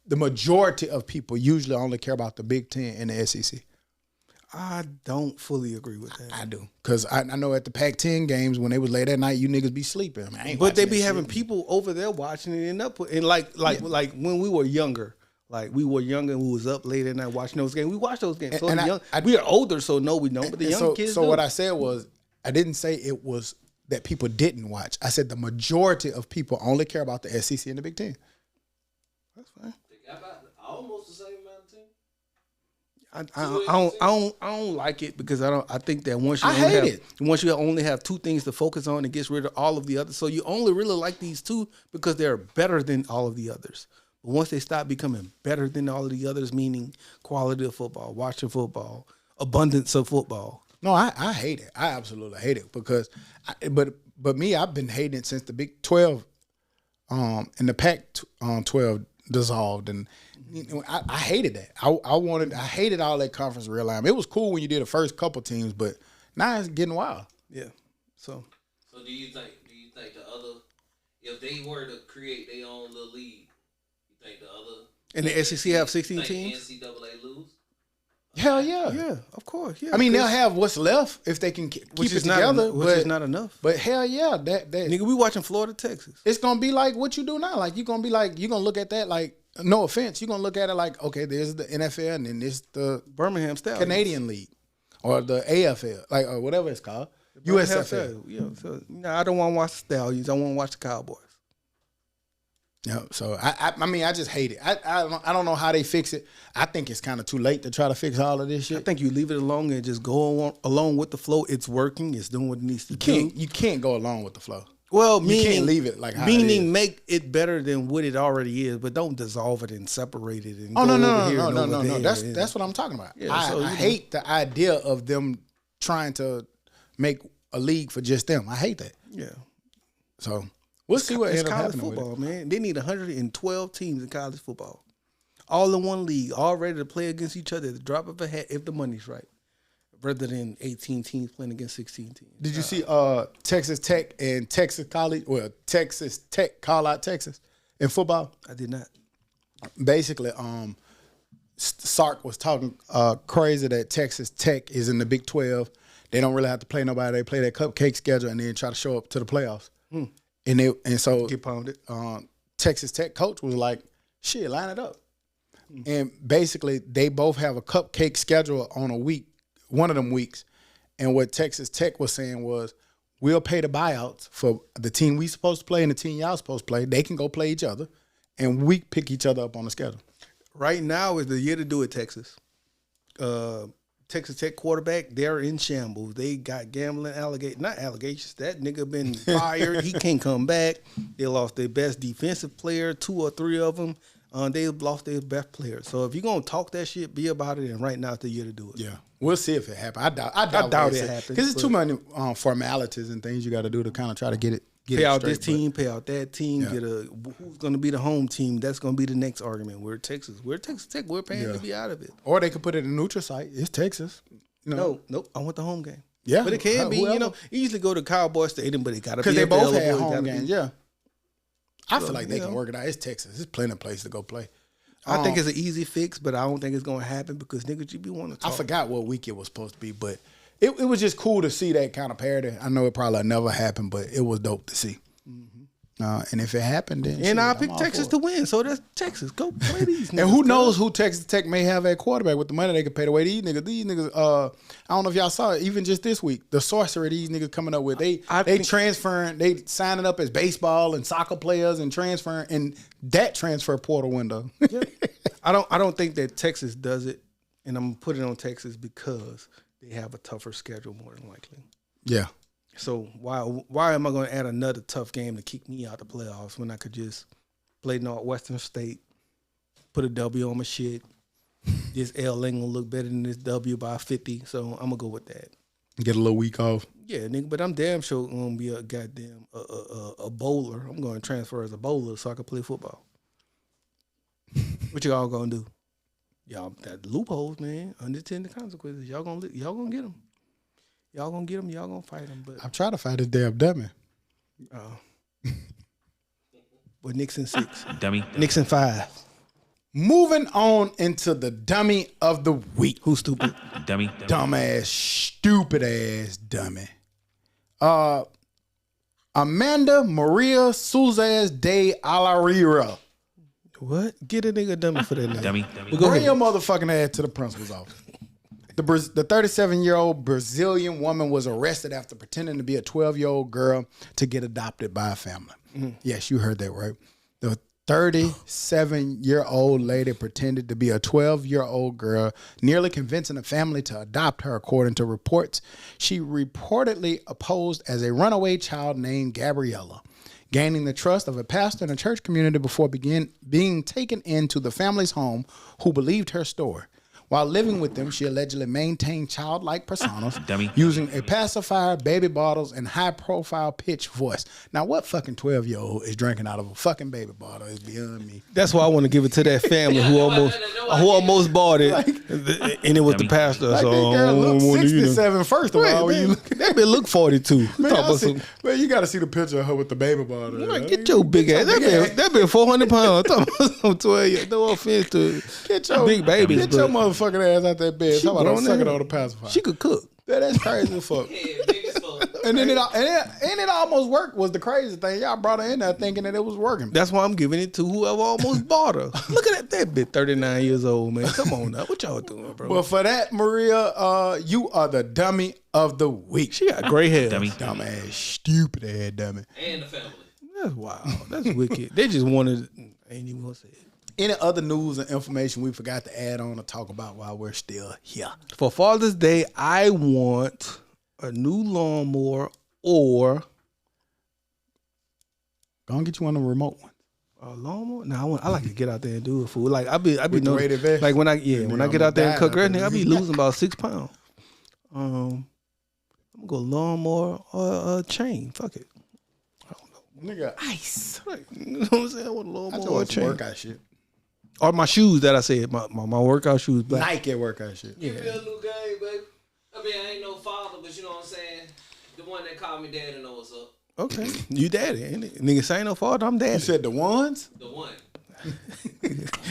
the majority of people usually only care about the Big Ten and the SEC. I don't fully agree with that. I do, because I know at the Pac-10 games when they was late at night, you niggas be sleeping. I ain't But they watching be that having shit. people over there watching it and up and like when we were younger. Like we were younger and we was up late at night watching those games. We watched those games. So And we are older, so no, we don't. But the young kids. So do. what I said was, I didn't say it was that people didn't watch. I said the majority of people only care about the SEC and the Big Ten. That's fine. They got about almost the same amount of teams. I don't like it because I think that once you only have two things to focus on, it gets rid of all of the others. So you only really like these two because they're better than all of the others. But once they stop becoming better than all of the others, meaning quality of football, watching football, abundance of football. No, I hate it. I absolutely hate it because, but me, I've been hating it since the Big 12, and the Pac-12 dissolved, and I hated that. I hated all that conference realignment. It was cool when you did the first couple teams, but now it's getting wild. Yeah. So do you think the other, if they were to create their own little league, you think the other and the SEC have 16 think teams? NCAA lose? Hell yeah. Yeah, of course. Yeah. I mean, they'll have what's left if they can keep it together. Which is not enough. But hell yeah, that Nigga, we watching Florida, Texas. it's gonna be like what you do now. Like you're gonna look at that like, no offense, you're gonna look at it like, okay, there's the NFL and then there's the Birmingham Stallions. Canadian League or the AFL, like or whatever it's called, Birmingham USFL. Stallions. Yeah. So I don't want to watch the Stallions. I want to watch the Cowboys. Yeah, so I mean I just hate it. I don't know how they fix it. I think it's kind of too late to try to fix all of this shit. I think you leave it alone and just go on along with the flow. It's working. It's doing what it needs to do. You can't go along with the flow. Well, You can't leave it like how it meaning is. make it better than what it already is, but don't dissolve it and separate it. And Oh go no over here and over no. there. That's what I'm talking about. Yeah, I hate the idea of them trying to make a league for just them. I hate that. Yeah. So we'll see what It's ends up college happening with it. football, man. They need 112 teams in college football, all in one league, all ready to play against each other at the drop of a hat if the money's right, rather than 18 teams playing against 16 teams. Did you see Texas Tech and Texas College? Well, Texas Tech call out Texas in football. I did not. Basically, Sark was talking crazy that Texas Tech is in the Big 12. They don't really have to play nobody. They play their cupcake schedule and then try to show up to the playoffs. And so Get pounded. Texas Tech coach was like, "Shit, line it up." And basically, they both have a cupcake schedule on a week, one of them weeks. And what Texas Tech was saying was, we'll pay the buyouts for the team we supposed to play and the team y'all supposed to play. They can go play each other, and we pick each other up on the schedule. Right now is the year to do it, Texas. Texas Tech quarterback, they're in shambles. They got gambling not allegations. That nigga been fired. He can't come back. They lost their best defensive player, 2 or 3 of them. They lost their best player. So if you're going to talk that shit, be about it. And right now is the year to do it. Yeah, we'll see if it happens. I doubt it happens, because it's too many formalities and things you got to do to kind of try to get it. Pay out straight, this team, pay out that team, Yeah. get who's going to be the home team. That's going to be the next argument. We're Texas. We're Texas Tech. We're paying to be out of it. Or they could put it in neutral site. It's Texas. You know? Nope. I want the home game. Yeah, But it can be, whoever. easily go to Cowboy Stadium, but it got to be Because they both available. had It home gotta games. be- Yeah, I feel like they can work it out. It's Texas. There's plenty of places to go play. I think it's an easy fix, but I don't think it's gonna happen because niggas you be wanting to talk. I forgot what week it was supposed to be, but it was just cool to see that kind of parody. I know it probably never happened, but it was dope to see. And if it happened, then and I picked Texas to win, so that's Texas. Go play these niggas. And who knows who Texas Tech may have at quarterback with the money they could pay the way these niggas. I don't know if y'all saw it, even just this week, the sorcery these niggas coming up with. They transferring, they signing up as baseball and soccer players and transferring in that transfer portal window. I don't think that Texas does it, and I'm gonna put it on Texas because they have a tougher schedule more than likely. Yeah. So why am I going to add another tough game to kick me out the playoffs when I could just play Northwestern State, put a W on my shit? This L ain't gonna look better than this W by 50, so I'm gonna go with that. Get a little week off. Yeah, nigga, but I'm damn sure gonna be a goddamn a bowler. I'm going to transfer as a bowler so I can play football. What y'all gonna do? Y'all that loopholes, man. Unintended consequences. Y'all gonna get them. Y'all gonna get them. Y'all gonna fight them. But I'm trying to fight this damn dummy. But Nixon 6, Dummy. Nixon 5. Moving on into the dummy of the week. Who's stupid? Dummy. Dumbass, stupid ass dummy. Amanda Maria Suzas de Alarira. What? Get a nigga dummy for that name. Dummy. Well, go Bring ahead. your motherfucking ass to the principal's office. The 37-year-old Brazilian woman was arrested after pretending to be a 12-year-old girl to get adopted by a family. Yes, you heard that right. The 37-year-old lady pretended to be a 12-year-old girl, nearly convincing the family to adopt her, according to reports. She reportedly posed as a runaway child named Gabriella, gaining the trust of a pastor in a church community before being taken into the family's home, who believed her story. While living with them, she allegedly maintained childlike personas, Dummy. using a pacifier, baby bottles, and high-profile pitch voice. Now, what fucking 12-year-old is drinking out of a fucking baby bottle is beyond me. That's why I want to give it to that family who almost bought it, and it was the pastor. Like, So this I girl don't look want to, 67 first of all. When you look, that bitch look 42. man, Talk about some- man, you got to see the picture of her with the baby bottle. Man, get your big ass. That been 400 pounds. Talk about some 12 years. No offense to Get your big babies. Get your but motherfucking ass out that bed. she How about grown sucking now. on the pacifier? she could cook. That's crazy as fuck. Yeah, big as fuck. And then it almost worked was the crazy thing. Y'all brought her in there thinking that it was working. That's why I'm giving it to whoever almost bought her. Look at that bitch, 39 years old, man. Come on now. What y'all doing, bro? Well, for that, Maria, you are the dummy of the week. She got gray hair. Dummy. Dumbass, stupid ass dummy. And the family. That's wild. That's wicked. They just wanted, ain't even gonna say it. Any other news and information we forgot to add on or talk about while we're still here? For Father's Day, I want a new lawnmower or Go and get you one of the remote ones. a lawnmower. No, I like to get out there and do it, fool. Like I be With the no, weighted vest? like when I Nigga, get I'ma out there and die cut out grass, there. nigga, I be losing about 6 pounds. I'm gonna go lawnmower or a chain. Fuck it. Nigga, Ice. Like, you know what I'm saying? I want a I lawnmower just or a want some chain. workout shit. Or my shoes that I said, my workout shoes black. Nike workout shit. Give me a new game, baby. I mean, I ain't no father, but you know what I'm saying? The one that called me daddy know what's up. Okay. You daddy, ain't it? Nigga say ain't no fault, I'm daddy. You said the ones? The one.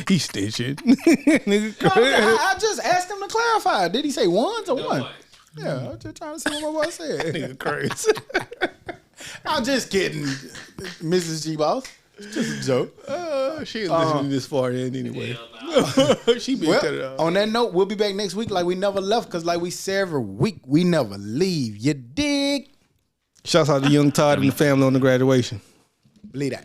He stitching. Nigga, I just asked him to clarify. Did he say ones or The one? one. Yeah, I was just trying to see what my boy said. nigga crazy. I'm just kidding, Mrs. G Boss. It's just a joke. She ain't listening this far in anyway. Hell no. She been cut it Well, off. on that note, we'll be back next week like we never left, because like we say every week, we never leave. You dig? Shouts out to Young Todd and the family on the graduation. Believe that.